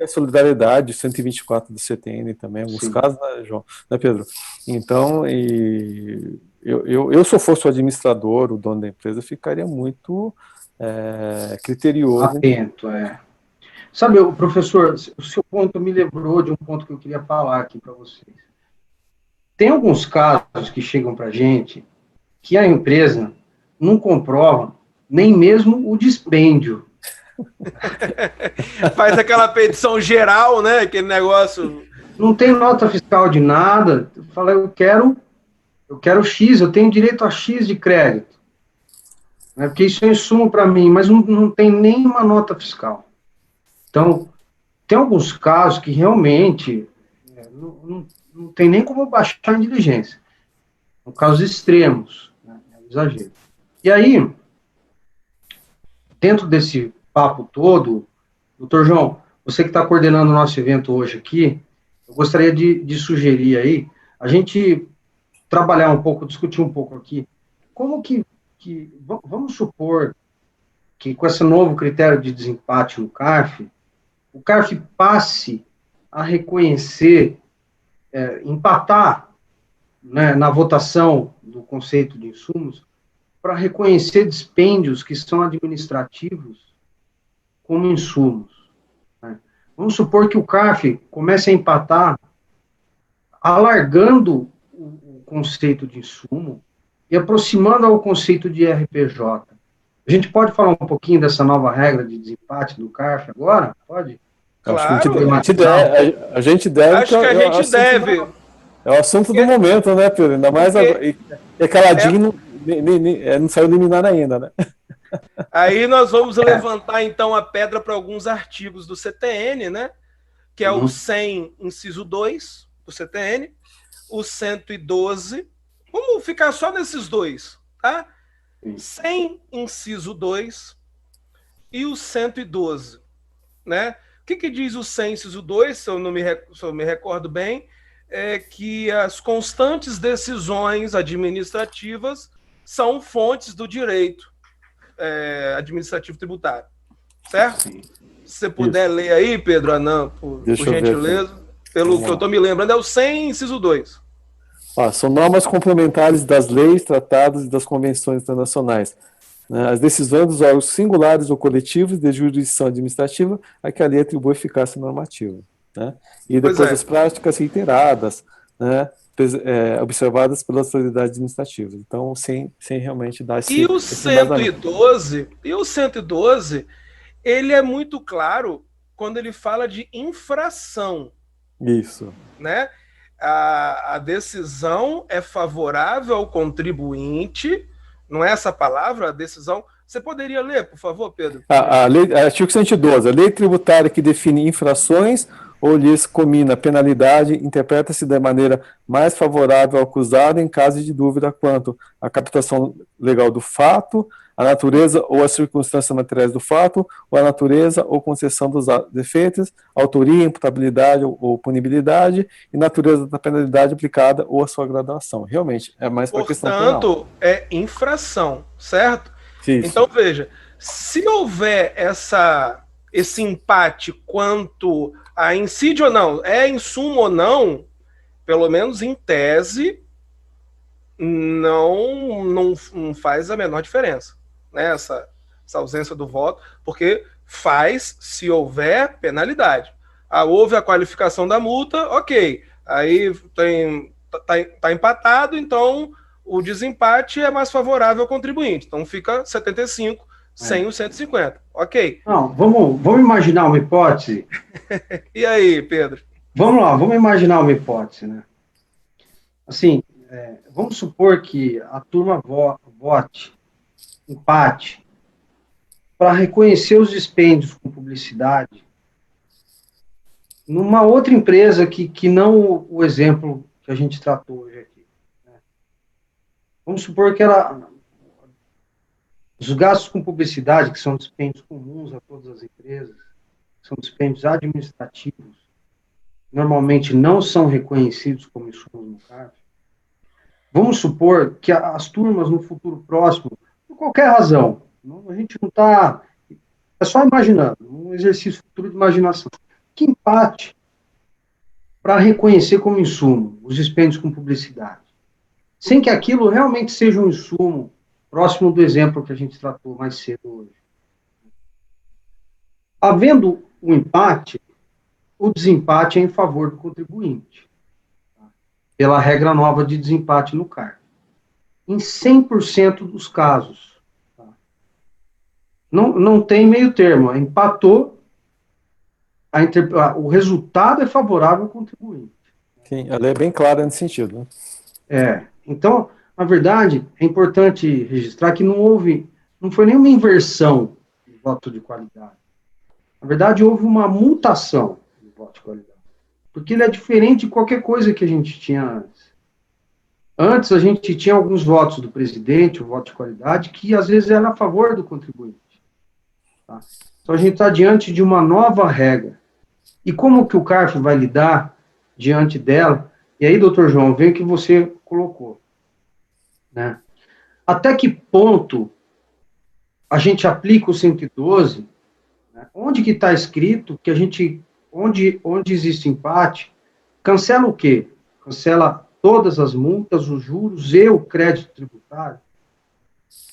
a solidariedade, 124 do CTN também, em alguns casos, né, João? Né, Pedro? Então, eu se eu fosse o administrador, o dono da empresa, ficaria muito criterioso. Atento, Sabe, professor, o seu ponto me lembrou de um ponto que eu queria falar aqui para vocês. Tem alguns casos que chegam para a gente que a empresa não comprova nem mesmo o dispêndio. Faz aquela petição geral, né? Aquele negócio. Não tem nota fiscal de nada. Fala, eu quero X, eu tenho direito a X de crédito. Né, porque isso é insumo para mim, mas não tem nenhuma nota fiscal. Então, tem alguns casos que realmente não tem nem como baixar em diligência. São casos extremos, né, exagero. E aí, dentro desse papo todo, doutor João, você que está coordenando o nosso evento hoje aqui, eu gostaria de sugerir aí, a gente trabalhar um pouco, discutir um pouco aqui, como que vamos supor que com esse novo critério de desempate no CARF, o CARF passe a reconhecer, empatar, né, na votação do conceito de insumos, para reconhecer dispêndios que são administrativos como insumos. Né? Vamos supor que o CARF comece a empatar, alargando o conceito de insumo e aproximando ao conceito de RPJ. A gente pode falar um pouquinho dessa nova regra de desempate do CARF agora? Pode? Claro. A gente deve. Acho que a gente deve. É o assunto do momento, né, Pedro? Ainda mais agora. E caladinho não saiu liminar ainda, né? Aí nós vamos levantar, então, a pedra para alguns artigos do CTN, né? Que é o 100, inciso 2 do CTN, o 112. Vamos ficar só nesses dois, tá? 100, inciso 2 e o 112, né? O que diz o 100, inciso 2, se eu me recordo bem, é que as constantes decisões administrativas são fontes do direito administrativo tributário, certo? Sim. Se você puder ler aí, Pedro Anã, por gentileza, pelo que eu estou me lembrando, é o 100, inciso 2. São normas complementares das leis, tratados e das convenções internacionais. As decisões dos órgãos singulares ou coletivos de jurisdição administrativa a que a lei atribui eficácia normativa. Né? E depois as práticas reiteradas, né, observadas pelas autoridades administrativas. Então, sem realmente dar esse... E o 112, ele é muito claro quando ele fala de infração. Isso. Né? A decisão é favorável ao contribuinte, não é essa palavra, a decisão... Você poderia ler, por favor, Pedro? Artigo 112, a lei tributária que define infrações ou lhes comina penalidade interpreta-se da maneira mais favorável ao acusado em caso de dúvida quanto à captação legal do fato, a natureza ou as circunstâncias materiais do fato, ou a natureza ou concessão dos defeitos, autoria, imputabilidade ou punibilidade, e natureza da penalidade aplicada ou a sua graduação. Realmente, é mais para a questão penal. Portanto, é infração, certo? Isso. Então, veja, se houver esse empate quanto a incide ou não, é insumo ou não, pelo menos em tese, não faz a menor diferença, né? Essa ausência do voto, porque faz se houver penalidade. Houve a qualificação da multa, ok. Aí tá empatado, então o desempate é mais favorável ao contribuinte. Então fica 75 sem o 150. Ok. Não, vamos imaginar uma hipótese. E aí, Pedro? Vamos lá, vamos imaginar uma hipótese, né? Assim, vamos supor que a turma vote empate para reconhecer os dispêndios com publicidade numa outra empresa que não o exemplo que a gente tratou hoje aqui. Né? Vamos supor que os gastos com publicidade, que são dispêndios comuns a todas as empresas, são dispêndios administrativos, normalmente não são reconhecidos como insumos no CARF. Vamos supor que as turmas no futuro próximo, por qualquer razão, a gente não está... É só imaginando, um exercício futuro de imaginação. Que empate para reconhecer como insumo os dispêndios com publicidade, sem que aquilo realmente seja um insumo próximo do exemplo que a gente tratou mais cedo hoje. Havendo um empate, o desempate é em favor do contribuinte, pela regra nova de desempate no CARF. Em 100% dos casos. Não tem meio termo, empatou, o resultado é favorável ao contribuinte. Sim, ela é bem clara nesse sentido. Né? Então, na verdade, é importante registrar que não foi nenhuma inversão de voto de qualidade. Na verdade, houve uma mutação de voto de qualidade. Porque ele é diferente de qualquer coisa que a gente tinha antes. Antes, a gente tinha alguns votos do presidente, o voto de qualidade, que às vezes era a favor do contribuinte. Tá? Então, a gente está diante de uma nova regra. E como que o CARF vai lidar diante dela? E aí, doutor João, vem o que você colocou. Né? Até que ponto a gente aplica o 112, né? Onde que está escrito que a gente, onde existe empate, cancela o quê? Cancela todas as multas, os juros e o crédito tributário?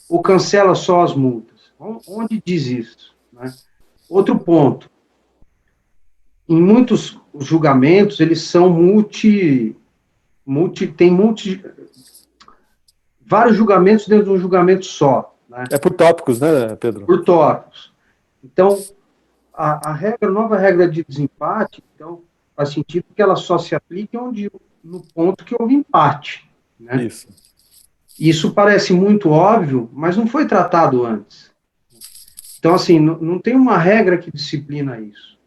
Ou cancela só as multas? Onde diz isso? Né? Outro ponto. Em muitos julgamentos, eles são vários julgamentos dentro de um julgamento só. né? É por tópicos, né, Pedro? Por tópicos. Então, a nova regra de desempate, então, faz sentido que ela só se aplique no ponto que houve empate, né? Isso. Isso parece muito óbvio, mas não foi tratado antes. Então, assim, não tem uma regra que disciplina isso.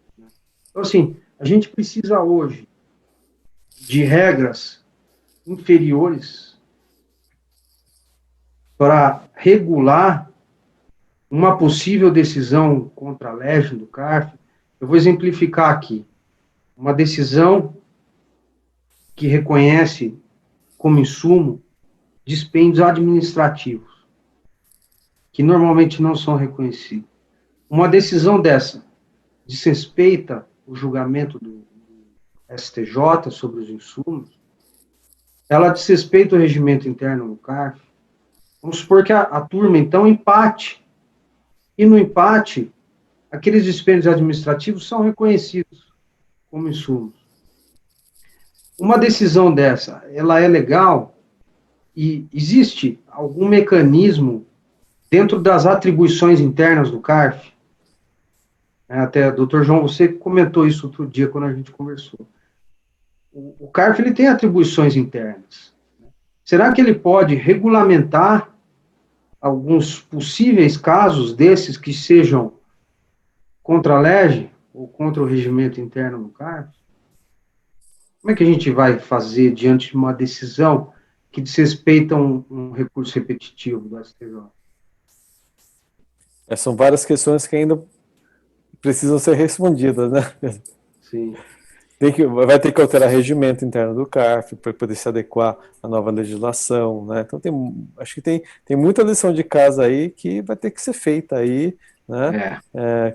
Então, assim, a gente precisa hoje de regras inferiores para regular uma possível decisão contra a lege do CARF. Eu vou exemplificar aqui. Uma decisão que reconhece como insumo dispêndios administrativos, que normalmente não são reconhecidos. Uma decisão dessa desrespeita o julgamento do STJ sobre os insumos, ela desrespeita o regimento interno do CARF. Vamos supor que a turma, então, empate. E no empate, aqueles dispêndios administrativos são reconhecidos como insumos. Uma decisão dessa, ela é legal e existe algum mecanismo dentro das atribuições internas do CARF? Até, doutor João, você comentou isso outro dia quando a gente conversou. O CARF ele tem atribuições internas. Será que ele pode regulamentar alguns possíveis casos desses que sejam contra a lege ou contra o regimento interno do CARF? Como é que a gente vai fazer diante de uma decisão que desrespeita um recurso repetitivo do STJ? São várias questões que ainda precisam ser respondidas, né? Sim. Vai ter que alterar o regimento interno do CARF para poder se adequar à nova legislação, né? Então acho que tem muita lição de casa aí que vai ter que ser feita aí, né?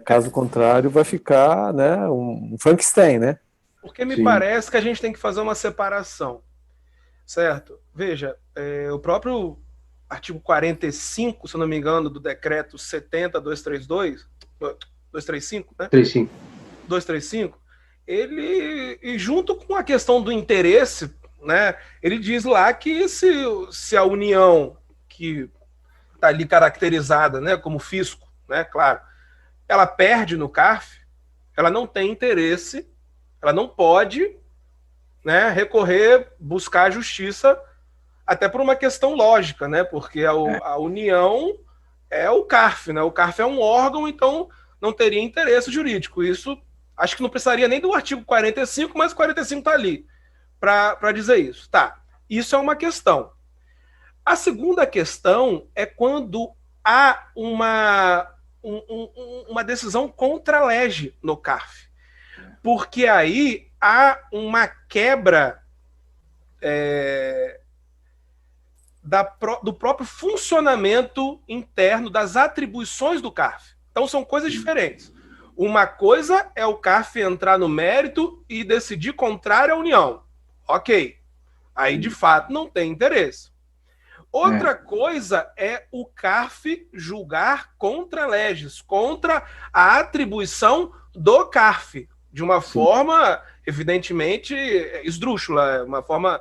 Caso contrário, vai ficar, né, um Frankenstein, né? Porque me parece que a gente tem que fazer uma separação, certo? Veja, o próprio artigo 45, se eu não me engano, do decreto 70.232, 235, né? 235, ele, e junto com a questão do interesse, né, ele diz lá que se a União, que está ali caracterizada, né, como fisco, né, claro, ela perde no CARF, ela não tem interesse, ela não pode, né, recorrer, buscar a justiça, até por uma questão lógica, né, porque a União é o CARF, né, o CARF é um órgão, então não teria interesse jurídico. Isso, acho que não precisaria nem do artigo 45, mas o 45 está ali para dizer isso. Tá, isso é uma questão. A segunda questão é quando há uma decisão contra a lege no CARF. Porque aí há uma quebra do próprio funcionamento interno das atribuições do CARF. Então são coisas diferentes. Uma coisa é o CARF entrar no mérito e decidir contrário à União. Ok. Aí, de fato, não tem interesse. Outra coisa é o CARF julgar contra leges, contra a atribuição do CARF, de uma forma, evidentemente, esdrúxula, uma forma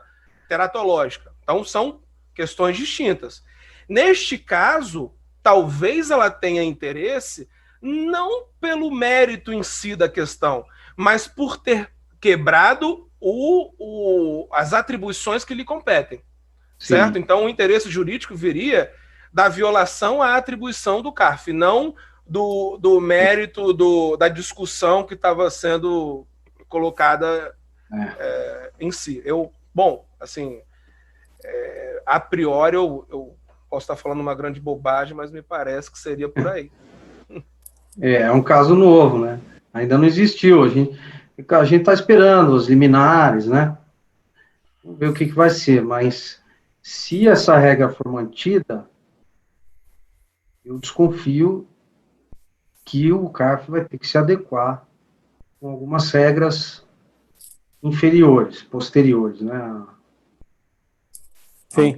teratológica. Então, são questões distintas. Neste caso, talvez ela tenha interesse não pelo mérito em si da questão, mas por ter quebrado as atribuições que lhe competem. Certo? Então, o interesse jurídico viria da violação à atribuição do CARF, não do mérito da discussão que estava sendo colocada em si. Bom, assim, a priori eu posso estar falando uma grande bobagem, mas me parece que seria por aí. É um caso novo, né? Ainda não existiu. A gente está esperando os liminares, né? Vamos ver o que vai ser, mas se essa regra for mantida, eu desconfio que o CARF vai ter que se adequar com algumas regras inferiores, posteriores, né? Sim.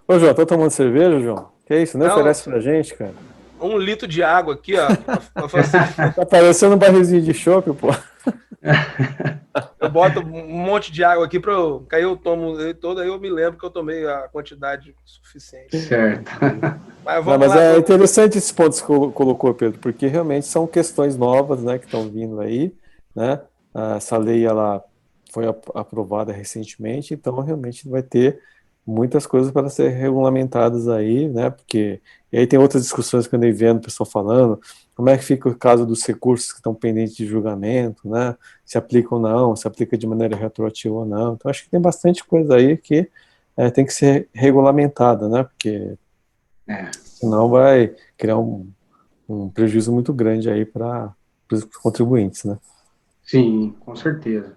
Ô, João, tá tomando cerveja, João? Que isso? Não oferece pra gente, cara? 1 litro de água aqui, ó. Tá parecendo um barrilzinho de chopp, pô. Eu boto um monte de água aqui para eu. Que aí eu tomo todo, aí eu me lembro que eu tomei a quantidade suficiente. Certo. Mas Não, mas é interessante esse ponto que você colocou, Pedro, porque realmente são questões novas, né, que estão vindo aí, né? Essa lei ela foi aprovada recentemente, então realmente vai ter muitas coisas para ser regulamentadas aí, né? Porque e aí tem outras discussões que eu andei vendo o pessoal falando, como é que fica o caso dos recursos que estão pendentes de julgamento, né? Se aplica ou não, se aplica de maneira retroativa ou não. Então acho que tem bastante coisa aí que tem que ser regulamentada, né? Porque senão vai criar um prejuízo muito grande aí para os contribuintes, né? Sim, com certeza.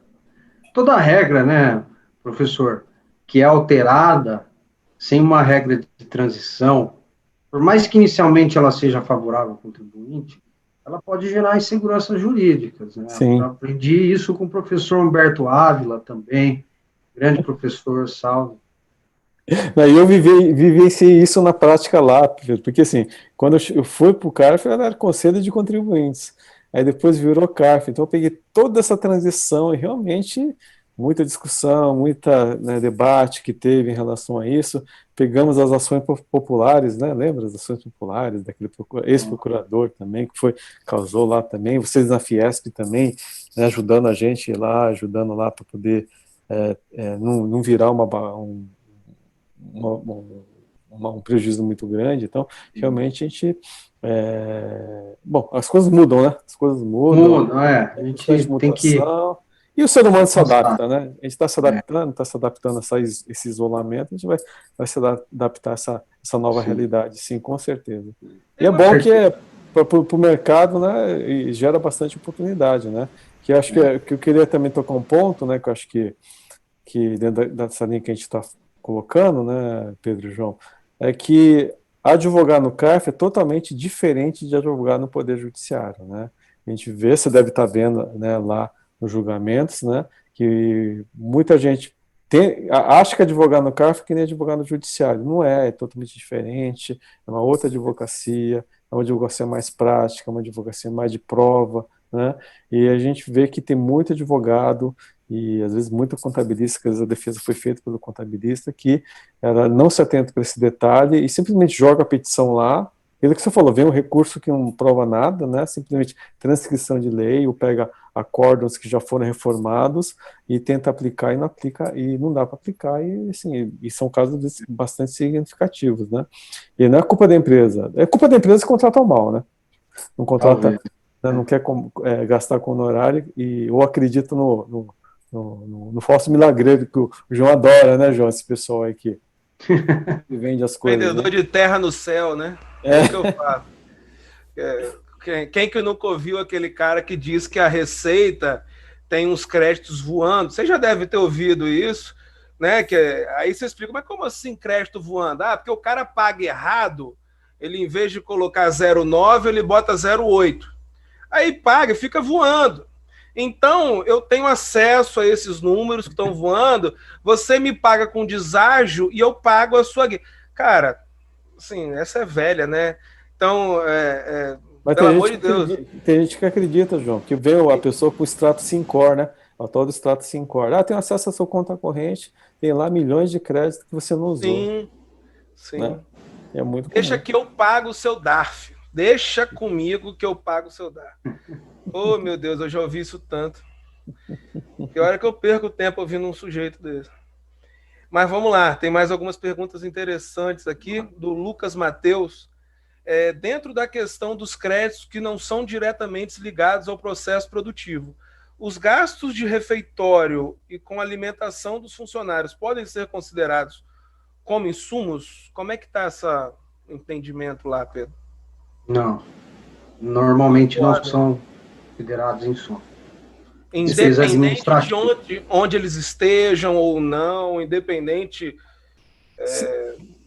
Toda regra, né, professor, que é alterada sem uma regra de transição, por mais que inicialmente ela seja favorável ao contribuinte, ela pode gerar inseguranças jurídicas, né? Eu Sim. aprendi isso com o professor Humberto Ávila também, grande professor, salve. Eu vivenciei isso na prática lá, porque assim, quando eu fui para o CARF, era conselho de contribuintes, aí depois virou CARF, então eu peguei toda essa transição e realmente muita discussão, muita, né, debate que teve em relação a isso, pegamos as ações populares, né, lembra as ações populares daquele ex-procurador também, que causou lá também, vocês na Fiesp também, né, ajudando a gente lá, ajudando lá para poder não virar um prejuízo muito grande. Então, realmente, a gente. Bom, as coisas mudam, né? As coisas mudam. Muda, a gente tem que E o ser humano se passar. adapta, né? A gente está se adaptando, está se adaptando a esse isolamento, a gente vai se adaptar a essa nova realidade, sim, com certeza. E é bom que para o mercado, né, e gera bastante oportunidade, né? Que eu acho que eu queria também tocar um ponto, né, que eu acho que dentro dessa linha que a gente está colocando, né, Pedro e João, é que advogar no CARF é totalmente diferente de advogar no Poder Judiciário, né? A gente vê, você deve estar vendo, né, lá nos julgamentos, né, que muita gente acha que advogar no CARF é que nem advogar no Judiciário. Não é totalmente diferente, é uma outra advocacia, é uma advocacia mais prática, uma advocacia mais de prova, né? E a gente vê que tem muito advogado e às vezes muito contabilista, que às vezes a defesa foi feita pelo contabilista, que ela não se atenta para esse detalhe e simplesmente joga a petição lá. Aquilo que você falou, vem um recurso que não prova nada, né? Simplesmente transcrição de lei, ou pega acórdãos que já foram reformados e tenta aplicar e não aplica, e não dá para aplicar, e assim, e são casos bastante significativos, né? E não é culpa da empresa, é culpa da empresa que contrata mal, né? Não contrata, não quer gastar com honorário, ou acredita no falso milagreiro que o João adora, né, João? Esse pessoal aí que vende as coisas. Vendedor, né? De terra no céu, né? É o que eu falo. Quem que nunca ouviu aquele cara que diz que a Receita tem uns créditos voando? Você já deve ter ouvido isso, né? Aí você explica, mas como assim crédito voando? Ah, porque o cara paga errado, ele em vez de colocar 0,9, ele bota 0,8. Aí paga e fica voando. Então, eu tenho acesso a esses números que estão voando, você me paga com deságio e eu pago a sua... Cara, assim, essa é velha, né? Então, mas pelo amor de Deus. Tem gente que acredita, João, que vê a pessoa com o extrato Sincor, né? O tal do extrato Sincor. Tem acesso à sua conta corrente, tem lá milhões de créditos que você não usou. Sim. Né? É muito Deixa que eu pago o seu DARF. Deixa comigo que eu pago o seu DARF. Oh, meu Deus, eu já ouvi isso tanto. Que hora que eu perco o tempo ouvindo um sujeito desse. Mas vamos lá, tem mais algumas perguntas interessantes aqui, do Lucas Mateus. Dentro da questão dos créditos que não são diretamente ligados ao processo produtivo, os gastos de refeitório e com alimentação dos funcionários podem ser considerados como insumos? Como é que está esse entendimento lá, Pedro? Não. Normalmente não são considerados insumos. Independente de onde eles estejam ou não, independente...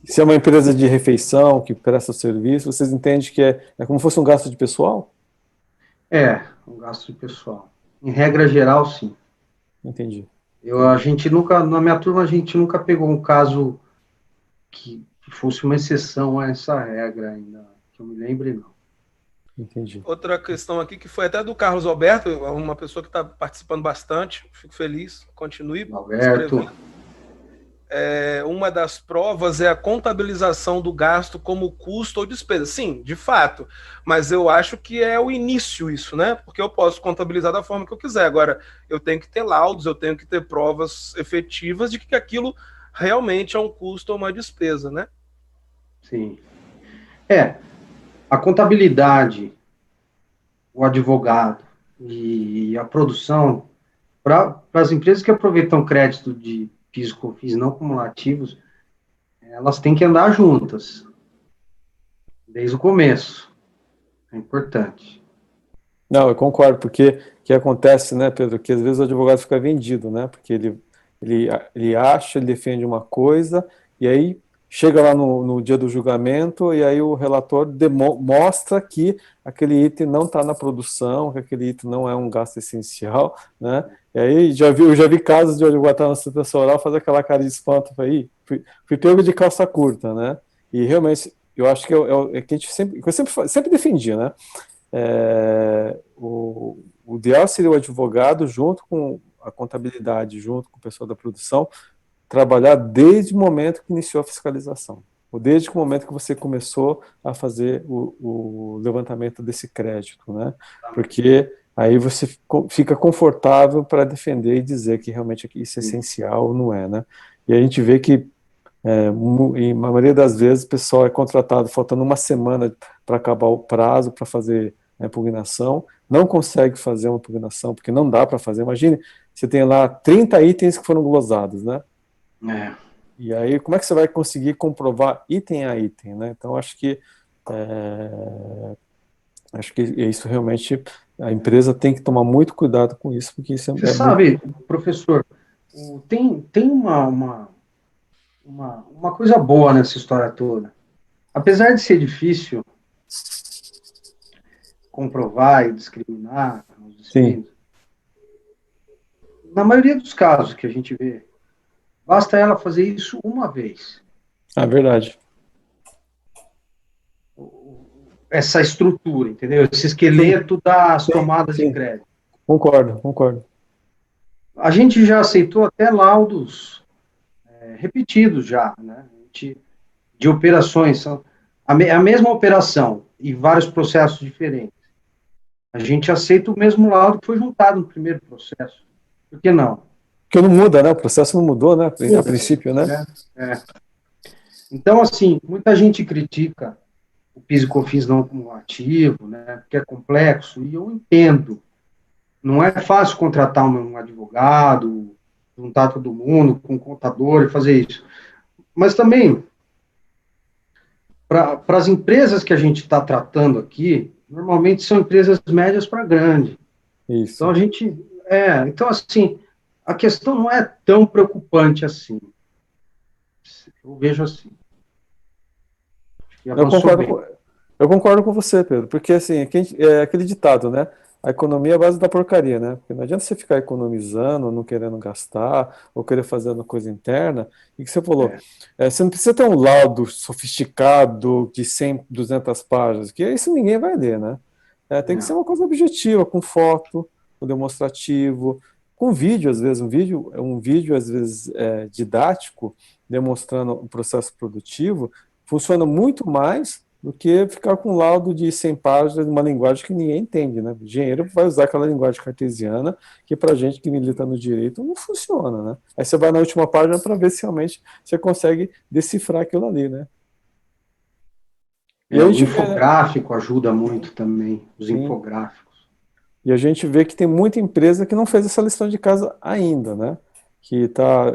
Se é uma empresa de refeição que presta serviço, vocês entendem que é como se fosse um gasto de pessoal? Um gasto de pessoal. Em regra geral, sim. Entendi. A gente nunca, na minha turma, a gente nunca pegou um caso que fosse uma exceção a essa regra ainda, que eu me lembre, não. Entendi. Outra questão aqui que foi até do Carlos Alberto, uma pessoa que está participando bastante, fico feliz, continue Alberto. escrevendo. Uma das provas é a contabilização do gasto como custo ou despesa. Sim, de fato, mas eu acho que é o início isso, né? Porque eu posso contabilizar da forma que eu quiser. Agora, eu tenho que ter laudos, eu tenho que ter provas efetivas de que aquilo realmente é um custo ou uma despesa, né? Sim. A contabilidade, o advogado e a produção, para as empresas que aproveitam crédito de PIS e COFINS não cumulativos, elas têm que andar juntas, desde o começo. É importante. Não, eu concordo, porque o que acontece, né, Pedro, que às vezes o advogado fica vendido, né, porque ele acha, ele defende uma coisa, e aí chega lá no dia do julgamento, e aí o relator mostra que aquele item não está na produção, que aquele item não é um gasto essencial, né, e aí eu já vi casos de advogado estar na sustentação oral fazer aquela cara de espanto, aí fui pego de calça curta, né, e realmente eu acho que é que a gente sempre, que eu sempre defendia, né, o ideal seria o advogado, junto com a contabilidade, junto com o pessoal da produção, trabalhar desde o momento que iniciou a fiscalização, ou desde o momento que você começou a fazer o levantamento desse crédito, né? Porque aí você fica confortável para defender e dizer que realmente isso é essencial ou não é, né? E a gente vê que em maioria das vezes o pessoal é contratado faltando uma semana para acabar o prazo para fazer a impugnação, não consegue fazer uma impugnação porque não dá para fazer. Imagine, você tem lá 30 itens que foram glosados, né? E aí, como é que você vai conseguir comprovar item a item, né? Então, acho que isso realmente, a empresa tem que tomar muito cuidado com isso, porque isso Você muito... sabe, professor, tem uma coisa boa nessa história toda. Apesar de ser difícil comprovar e discriminar os Sim, despesas, na maioria dos casos que a gente vê, basta ela fazer isso uma vez. é verdade. Essa estrutura, entendeu? Esse esqueleto das Sim, tomadas de sim, crédito. concordo. A gente já aceitou até laudos repetidos já, né? De operações, são a mesma operação e vários processos diferentes. A gente aceita o mesmo laudo que foi juntado no primeiro processo. Por que não? Porque não muda, né? O processo não mudou, né? A Muda. princípio, né? É. Então, assim, muita gente critica o PIS e COFINS não cumulativo, né? Porque é complexo, e eu entendo. Não é fácil contratar um advogado, juntar todo mundo com um contador e fazer isso. Mas também, para as empresas que a gente está tratando aqui, normalmente são empresas médias para grandes. Então, Isso. então, assim, a questão não é tão preocupante assim. Eu vejo assim. E Eu avançou concordo bem. com, eu concordo com você, Pedro, porque assim, é aquele ditado, né? A economia é a base da porcaria, né? Porque não adianta você ficar economizando, não querendo gastar, ou querer fazer uma coisa interna. E que você falou, É, você não precisa ter um laudo sofisticado de 100, 200 páginas, que isso ninguém vai ler, né? Tem que ser não, uma coisa objetiva, com foto, com demonstrativo, com vídeo, às vezes, um vídeo às vezes didático, demonstrando o processo produtivo, funciona muito mais do que ficar com um laudo de 100 páginas de uma linguagem que ninguém entende, né? O engenheiro vai usar aquela linguagem cartesiana que para gente que milita no direito não funciona, né? Aí você vai na última página para ver se realmente você consegue decifrar aquilo ali, né? E a o gente vê, né? infográfico ajuda muito também, os Sim. infográficos. E a gente vê que tem muita empresa que não fez essa lição de casa ainda, né? Que está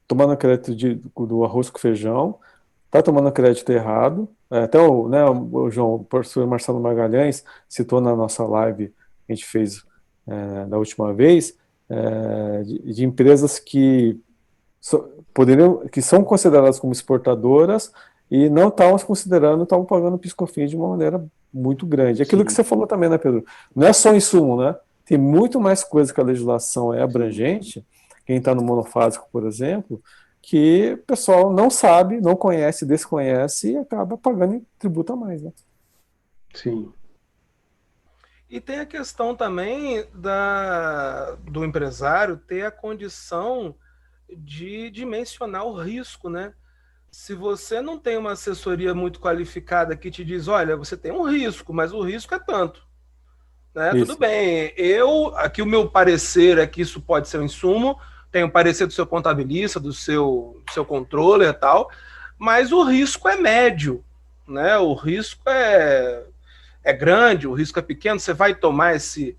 tomando crédito do arroz com feijão, está tomando crédito errado. Até o João, o professor Marcelo Magalhães citou na nossa live que a gente fez da última vez, de empresas que são consideradas como exportadoras e não estavam se considerando, estavam pagando PIS/COFINS de uma maneira muito grande. Aquilo que Sim, você falou também, né, Pedro? Não é só insumo, né? Tem muito mais coisa que a legislação é sim, abrangente, quem está no monofásico, por exemplo, que o pessoal não sabe, não conhece, desconhece e acaba pagando tributo a mais, né? sim. E tem a questão também do empresário ter a condição de dimensionar o risco, né? Se você não tem uma assessoria muito qualificada que te diz, olha, você tem um risco, mas o risco é tanto, né? Tudo Isso. bem, aqui o meu parecer é que isso pode ser um insumo, tem o parecer do seu contabilista, do seu controller e tal, mas o risco é médio, né? O risco é grande, o risco é pequeno, você vai tomar esse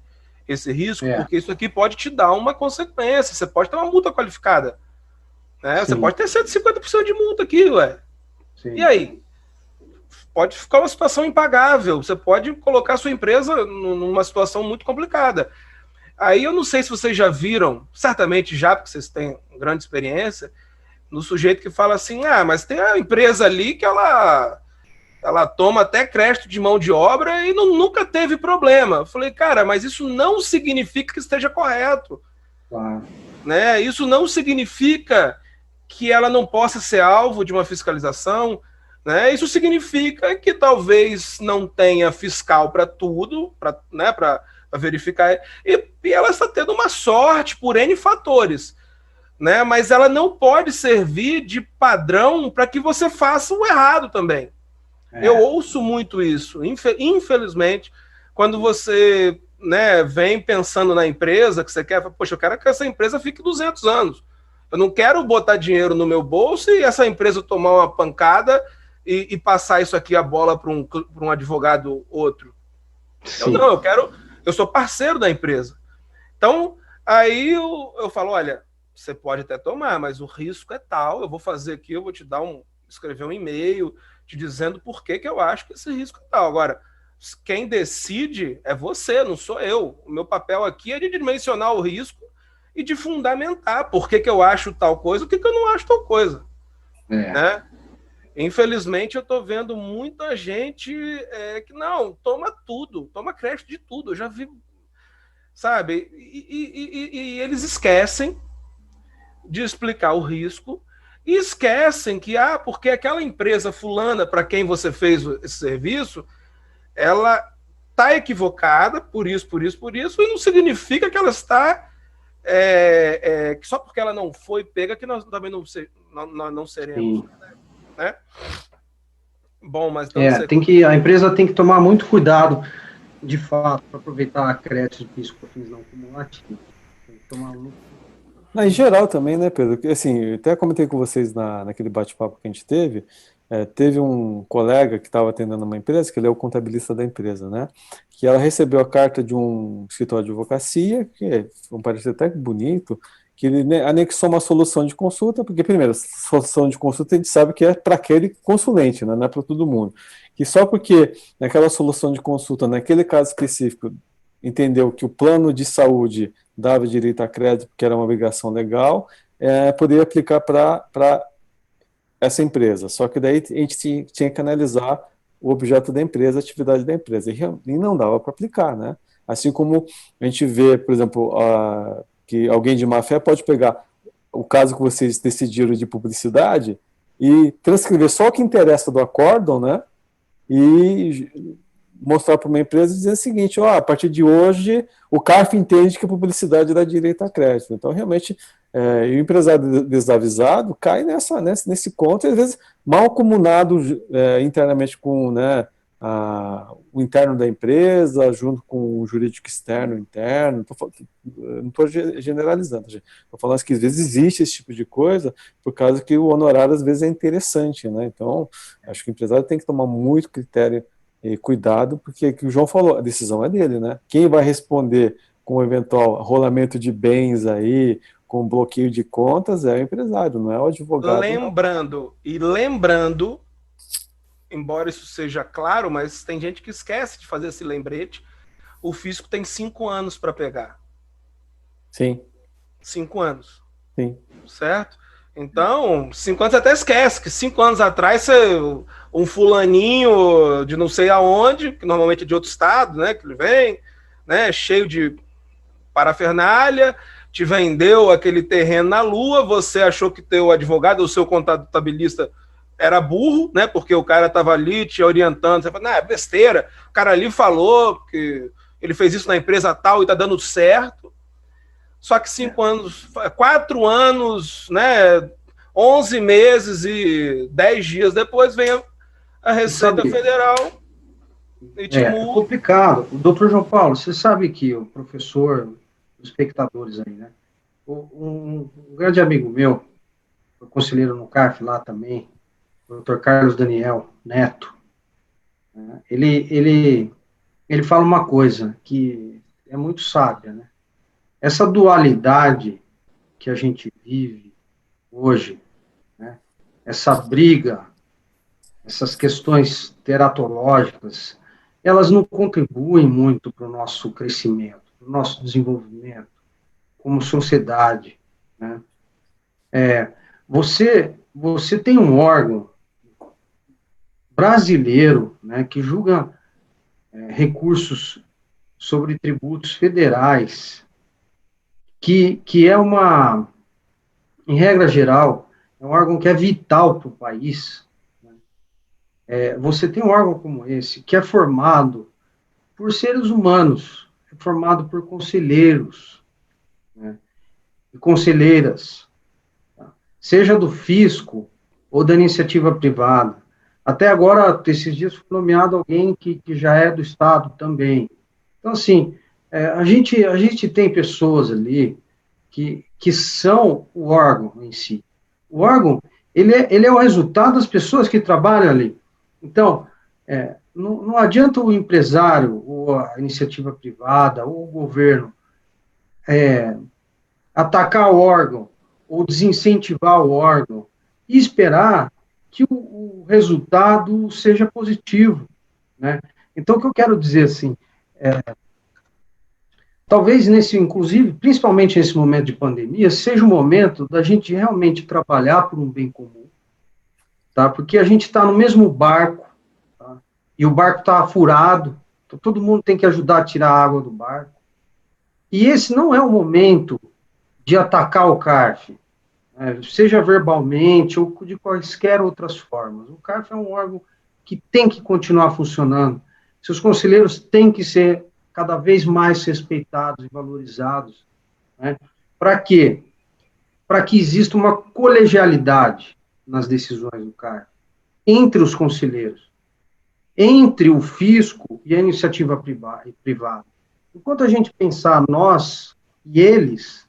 risco, porque isso aqui pode te dar uma consequência, você pode ter uma multa qualificada, né? Você pode ter 150% de multa aqui, ué. Sim. E aí? Pode ficar uma situação impagável, você pode colocar a sua empresa numa situação muito complicada. Aí eu não sei se vocês já viram, certamente já, porque vocês têm grande experiência, no sujeito que fala assim, mas tem a empresa ali que ela toma até crédito de mão de obra e nunca teve problema. Eu falei, cara, mas isso não significa que esteja correto. Claro. Né? Isso não significa que ela não possa ser alvo de uma fiscalização. Né? Isso significa que talvez não tenha fiscal para tudo, para verificar. E ela está tendo uma sorte por N fatores. Né? Mas ela não pode servir de padrão para que você faça o errado também. Eu ouço muito isso, infelizmente, quando você, né, vem pensando na empresa que você quer, poxa, eu quero que essa empresa fique 200 anos. Eu não quero botar dinheiro no meu bolso e essa empresa tomar uma pancada e passar isso aqui a bola para um advogado outro. Eu sou parceiro da empresa. Então, aí eu falo, olha, você pode até tomar, mas o risco é tal, eu vou fazer aqui, eu vou te dar escrever um e-mail te dizendo por que eu acho que esse risco é tal. Agora, quem decide é você, não sou eu. O meu papel aqui é de dimensionar o risco e de fundamentar por que eu acho tal coisa, o que eu não acho tal coisa. Né? Infelizmente, eu estou vendo muita gente que não, toma tudo, toma crédito de tudo. Eu já vi, sabe? E eles esquecem de explicar o risco e esquecem que, porque aquela empresa fulana para quem você fez esse serviço, ela está equivocada por isso, e não significa que ela está que só porque ela não foi pega que nós também não seremos. Né? Bom, mas a empresa tem que tomar muito cuidado, de fato, para aproveitar créditos de PIS/COFINS não cumulativos. Tem que tomar muito. Em geral também, né, Pedro? Assim, eu até comentei com vocês naquele bate-papo que a gente teve, teve um colega que estava atendendo uma empresa, que ele é o contabilista da empresa, né, que ela recebeu a carta de um escritório de advocacia, que parece até bonito, que ele anexou uma solução de consulta, porque, primeiro, a solução de consulta a gente sabe que é para aquele consulente, né, não é para todo mundo. Que só porque naquela solução de consulta, naquele caso específico, entendeu que o plano de saúde dava direito a crédito, porque era uma obrigação legal, poderia aplicar para essa empresa. Só que daí a gente tinha que analisar o objeto da empresa, a atividade da empresa, e não dava para aplicar, né? Assim como a gente vê, por exemplo, que alguém de má fé pode pegar o caso que vocês decidiram de publicidade e transcrever só o que interessa do acórdão, né? E mostrar para uma empresa e dizer o seguinte, a partir de hoje o CARF entende que a publicidade dá direito a crédito. Então, realmente, o empresário desavisado cai nesse conto, e às vezes mal comunado internamente com o interno da empresa, junto com o jurídico externo, interno. Não estou generalizando, estou falando que às vezes existe esse tipo de coisa, por causa que o honorário às vezes é interessante, né? Então, acho que o empresário tem que tomar muito critério e cuidado, porque o João falou, a decisão é dele, né? Quem vai responder com o eventual rolamento de bens aí, com bloqueio de contas, é o empresário, não é o advogado. Lembrando, embora isso seja claro, mas tem gente que esquece de fazer esse lembrete, o fisco tem 5 anos para pegar. Sim. 5 anos. Sim. Certo? Então, 5 anos até esquece, que 5 anos atrás um fulaninho de não sei aonde, que normalmente é de outro estado, né, que ele vem, né, cheio de parafernália, te vendeu aquele terreno na lua, você achou que teu advogado, o seu contabilista era burro, né, porque o cara estava ali te orientando, você fala, não, é besteira, o cara ali falou ele fez isso na empresa tal e está dando certo. Só que 5 anos, 4 anos, né, 11 meses e 10 dias depois vem a Receita Federal e te É multa. complicado. O doutor João Paulo, você sabe que o professor, os espectadores aí, né? Um grande amigo meu, foi conselheiro no CARF lá também, o doutor Carlos Daniel Neto, né? Ele fala uma coisa que é muito sábia, né? Essa dualidade que a gente vive hoje, né? Essa briga, essas questões teratológicas, elas não contribuem muito para o nosso crescimento, para o nosso desenvolvimento como sociedade, né? Você tem um órgão brasileiro, né, que julga recursos sobre tributos federais, que é em regra geral, é um órgão que é vital para o país. Você tem um órgão como esse, que é formado por seres humanos, é formado por conselheiros, né, e conselheiras, tá? Seja do fisco ou da iniciativa privada. Até agora, esses dias foi nomeado alguém que já é do Estado também. Então, assim, a gente tem pessoas ali que são o órgão em si. O órgão, ele é o resultado das pessoas que trabalham ali. Então, não adianta o empresário, ou a iniciativa privada, ou o governo atacar o órgão, ou desincentivar o órgão, e esperar que o resultado seja positivo, né? Então, o que eu quero dizer, assim, talvez inclusive, principalmente nesse momento de pandemia, seja o momento da gente realmente trabalhar por um bem comum, tá? Porque a gente está no mesmo barco, tá? E o barco está furado, então todo mundo tem que ajudar a tirar a água do barco. E esse não é o momento de atacar o CARF, né? Seja verbalmente ou de quaisquer outras formas. O CARF é um órgão que tem que continuar funcionando. Seus conselheiros têm que ser cada vez mais respeitados e valorizados, né? Para quê? Para que exista uma colegialidade nas decisões do CARF, entre os conselheiros, entre o fisco e a iniciativa privada. Enquanto a gente pensar nós e eles,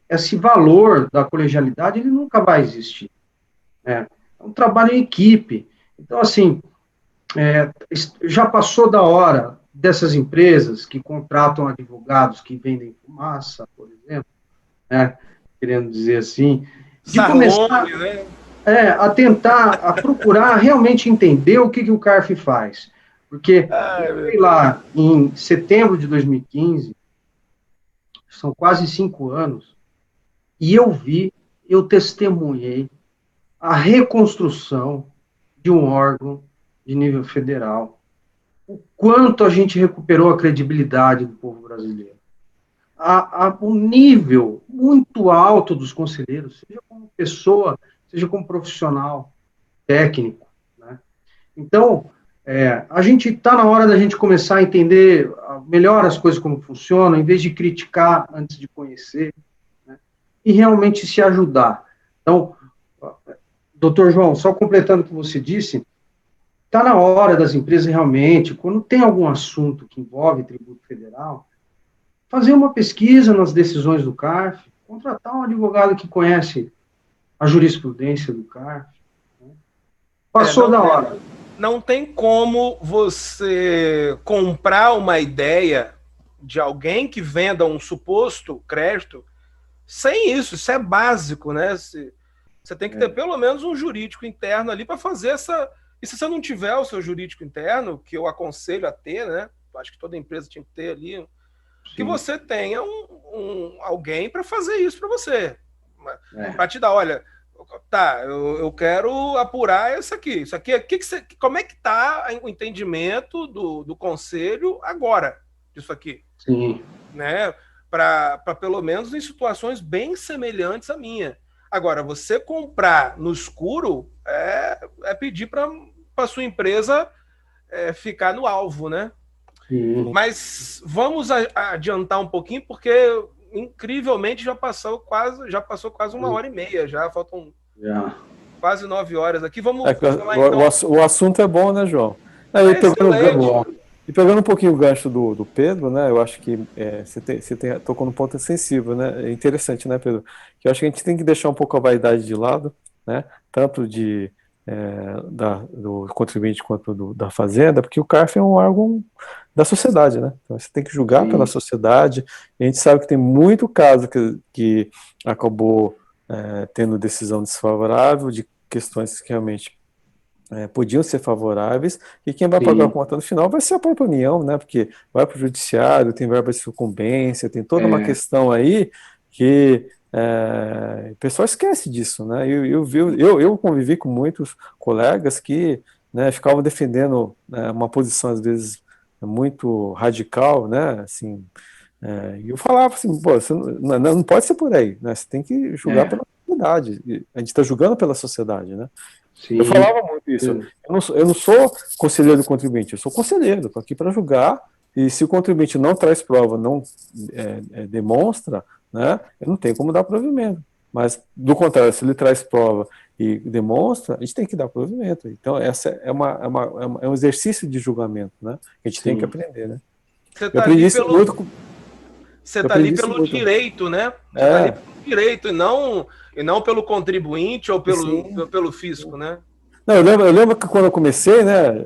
esse valor da colegialidade ele nunca vai existir. É um trabalho em equipe. Então, assim, já passou da hora dessas empresas que contratam advogados que vendem fumaça, por exemplo, né, querendo dizer assim, de começar, né? a tentar, a procurar realmente entender o que o CARF faz. Porque, sei lá, em setembro de 2015, são quase 5 anos, e eu testemunhei a reconstrução de um órgão de nível federal. O quanto a gente recuperou a credibilidade do povo brasileiro. O nível muito alto dos conselheiros, seja como pessoa, seja como profissional, técnico, né? Então, a gente está na hora da gente começar a entender melhor as coisas como funcionam, em vez de criticar antes de conhecer, né? E realmente se ajudar. Então, doutor João, só completando o que você disse, está na hora das empresas realmente, quando tem algum assunto que envolve tributo federal, fazer uma pesquisa nas decisões do CARF, contratar um advogado que conhece a jurisprudência do CARF. Né? Passou da hora. Não tem como você comprar uma ideia de alguém que venda um suposto crédito sem isso. Isso é básico, né? Você tem que ter pelo menos um jurídico interno ali para fazer essa... E se você não tiver o seu jurídico interno, que eu aconselho a ter, né? Acho que toda empresa tinha que ter ali, que você tenha alguém para fazer isso para você. Para te dar, olha, tá, eu quero apurar isso aqui. Como é que está o entendimento do conselho agora disso aqui? Sim. Né? Para pelo menos em situações bem semelhantes à minha. Agora, você comprar no escuro é pedir para a sua empresa ficar no alvo, né? Sim. Mas vamos adiantar um pouquinho, porque incrivelmente já passou quase 1h30, já faltam quase 9 horas aqui. Vamos falar então. O assunto é bom, né, João? É excelente. E pegando um pouquinho o gancho do Pedro, né? Eu acho que você tocou num ponto sensível, né? É interessante, né, Pedro? Que eu acho que a gente tem que deixar um pouco a vaidade de lado, né? Tanto do contribuinte quanto da fazenda, porque o CARF é um órgão da sociedade, né? Então você tem que julgar pela sociedade. E a gente sabe que tem muito caso que acabou tendo decisão desfavorável de questões que realmente podiam ser favoráveis, e quem vai pagar a conta no final vai ser a própria União, né? Porque vai para o judiciário, tem verba de sucumbência, tem toda uma questão aí que o pessoal esquece disso, né? Eu convivi com muitos colegas que, né, ficavam defendendo uma posição às vezes muito radical, né? Assim, e eu falava assim, pô, você não pode ser por aí, né? Você tem que julgar pela sociedade. A gente está julgando pela sociedade, né? Sim. Eu falava muito isso. Eu não sou conselheiro do contribuinte, eu sou conselheiro, estou aqui para julgar, e se o contribuinte não traz prova, não demonstra, né, eu não tenho como dar provimento. Mas, do contrário, se ele traz prova e demonstra, a gente tem que dar provimento. Então, essa é um exercício de julgamento, né, que a gente tem que aprender, né? Você está ali pelo direito, né? Você está ali pelo direito e não pelo contribuinte ou pelo fisco, né? Não, eu lembro que quando eu comecei, né,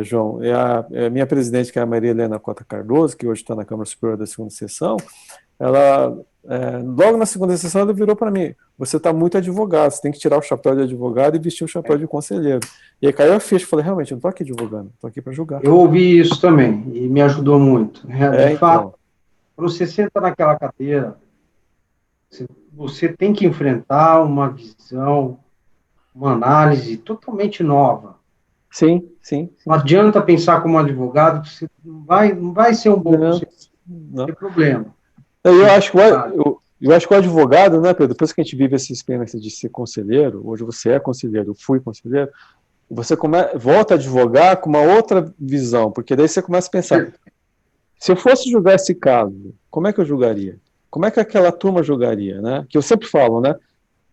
João, a minha presidente, que é a Maria Helena Cota Cardoso, que hoje está na Câmara Superior da segunda sessão, ela, logo na segunda sessão, ela virou para mim: você está muito advogado, você tem que tirar o chapéu de advogado e vestir o chapéu de conselheiro. E aí caiu a ficha, eu falei, realmente, eu não estou aqui advogando, estou aqui para julgar. Eu ouvi isso também, e me ajudou muito. De fato, quando você senta naquela cadeira, você tem que enfrentar uma visão, uma análise totalmente nova. Sim. Não adianta pensar como advogado, que você não vai ser um bom conselheiro, não tem problema. Eu acho que o advogado, né, Pedro, depois que a gente vive essa experiência de ser conselheiro, hoje você é conselheiro, eu fui conselheiro, você volta a advogar com uma outra visão, porque daí você começa a pensar, se eu fosse julgar esse caso, como é que eu julgaria? Como é que aquela turma julgaria, né? Que eu sempre falo, né?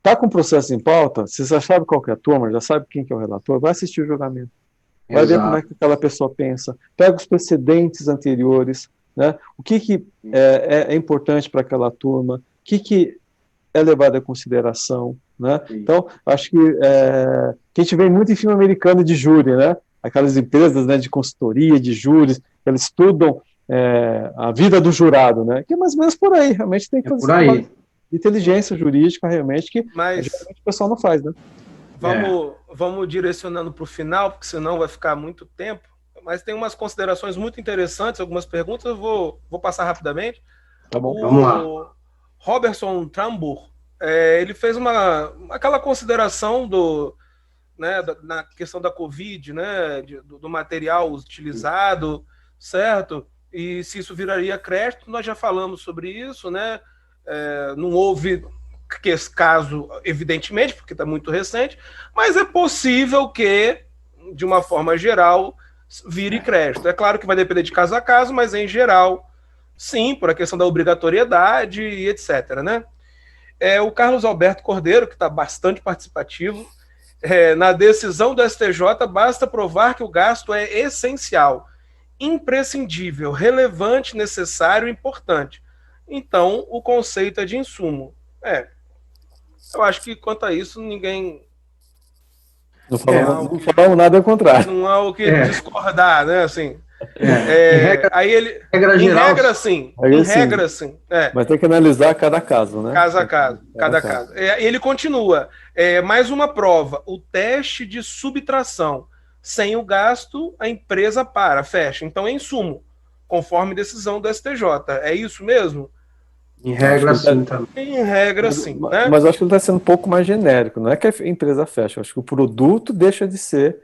Tá com processo em pauta, você já sabe qual que é a turma, já sabe quem que é o relator, vai assistir o julgamento. Vai ver como é que aquela pessoa pensa, pega os precedentes anteriores, né? O que é importante para aquela turma, o que é levado em consideração, né? Então, acho que a gente vê muito em filme americano de júri, né? Aquelas empresas, né, de consultoria, de júris, eles estudam a vida do jurado, né? Que é mais ou menos por aí, realmente tem que fazer inteligência jurídica, realmente, que geralmente o pessoal não faz, né? Vamos direcionando para o final, porque senão vai ficar muito tempo. Mas tem umas considerações muito interessantes, algumas perguntas, eu vou passar rapidamente. Tá bom. Vamos lá. Robertson Trambur, ele fez aquela consideração na questão da Covid, né, do material utilizado, certo? E se isso viraria crédito, nós já falamos sobre isso, né? Não houve caso, evidentemente, porque está muito recente, mas é possível que, de uma forma geral, vire crédito. É claro que vai depender de caso a caso, mas em geral, sim, por a questão da obrigatoriedade e etc., né? O Carlos Alberto Cordeiro, que está bastante participativo, na decisão do STJ, basta provar que o gasto é essencial, imprescindível, relevante, necessário e importante. Então, o conceito é de insumo. Eu acho que, quanto a isso, ninguém... Não falamos nada ao contrário. Não há o que discordar, né? Assim, em regra, sim. Mas tem que analisar cada caso, né? Caso a caso, cada caso. Ele continua. Mais uma prova. O teste de subtração. Sem o gasto, a empresa fecha. Então, é insumo, conforme decisão do STJ. É isso mesmo? Em regra, sim, também. Em regra, sim. Né? Mas eu acho que ele está sendo um pouco mais genérico. Não é que a empresa fecha. Eu acho que o produto deixa de ser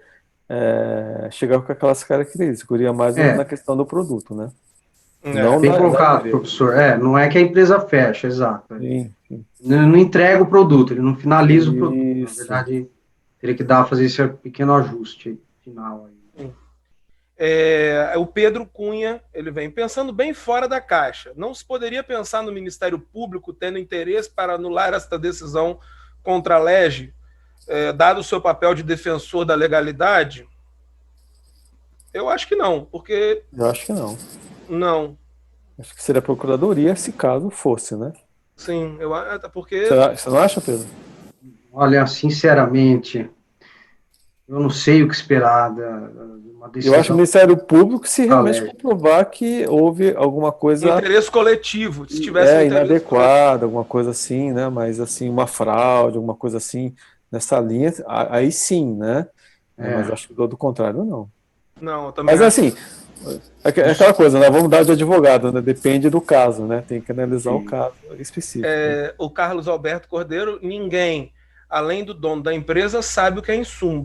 chegar com aquelas características. Eu queria mais na questão do produto, né? Bem colocado, professor. Não é que a empresa fecha, exato. Sim. Não entrega o produto, ele não finaliza o produto. Na verdade, teria que fazer esse pequeno ajuste final aí. O Pedro Cunha, ele vem pensando bem fora da caixa. Não se poderia pensar no Ministério Público tendo interesse para anular esta decisão contra a LEGE, dado o seu papel de defensor da legalidade? Eu acho que não, porque... Eu acho que não. Não. Acho que seria a Procuradoria, se caso fosse, né? Sim, porque... Você não acha, Pedro? Olha, sinceramente, eu não sei o que esperar de uma decisão. Eu acho que o Ministério Público, se realmente comprovar que houve alguma coisa... interesse coletivo, se tivesse um interesse inadequado, alguma coisa assim, né? Mas assim, uma fraude, alguma coisa assim, nessa linha, aí sim, né? Mas acho que do contrário, não. Não, eu também mas assim, é aquela coisa, né? Vamos dar de advogado, né? Depende do caso, né? Tem que analisar o caso específico. O Carlos Alberto Cordeiro, ninguém, além do dono da empresa, sabe o que é insumo.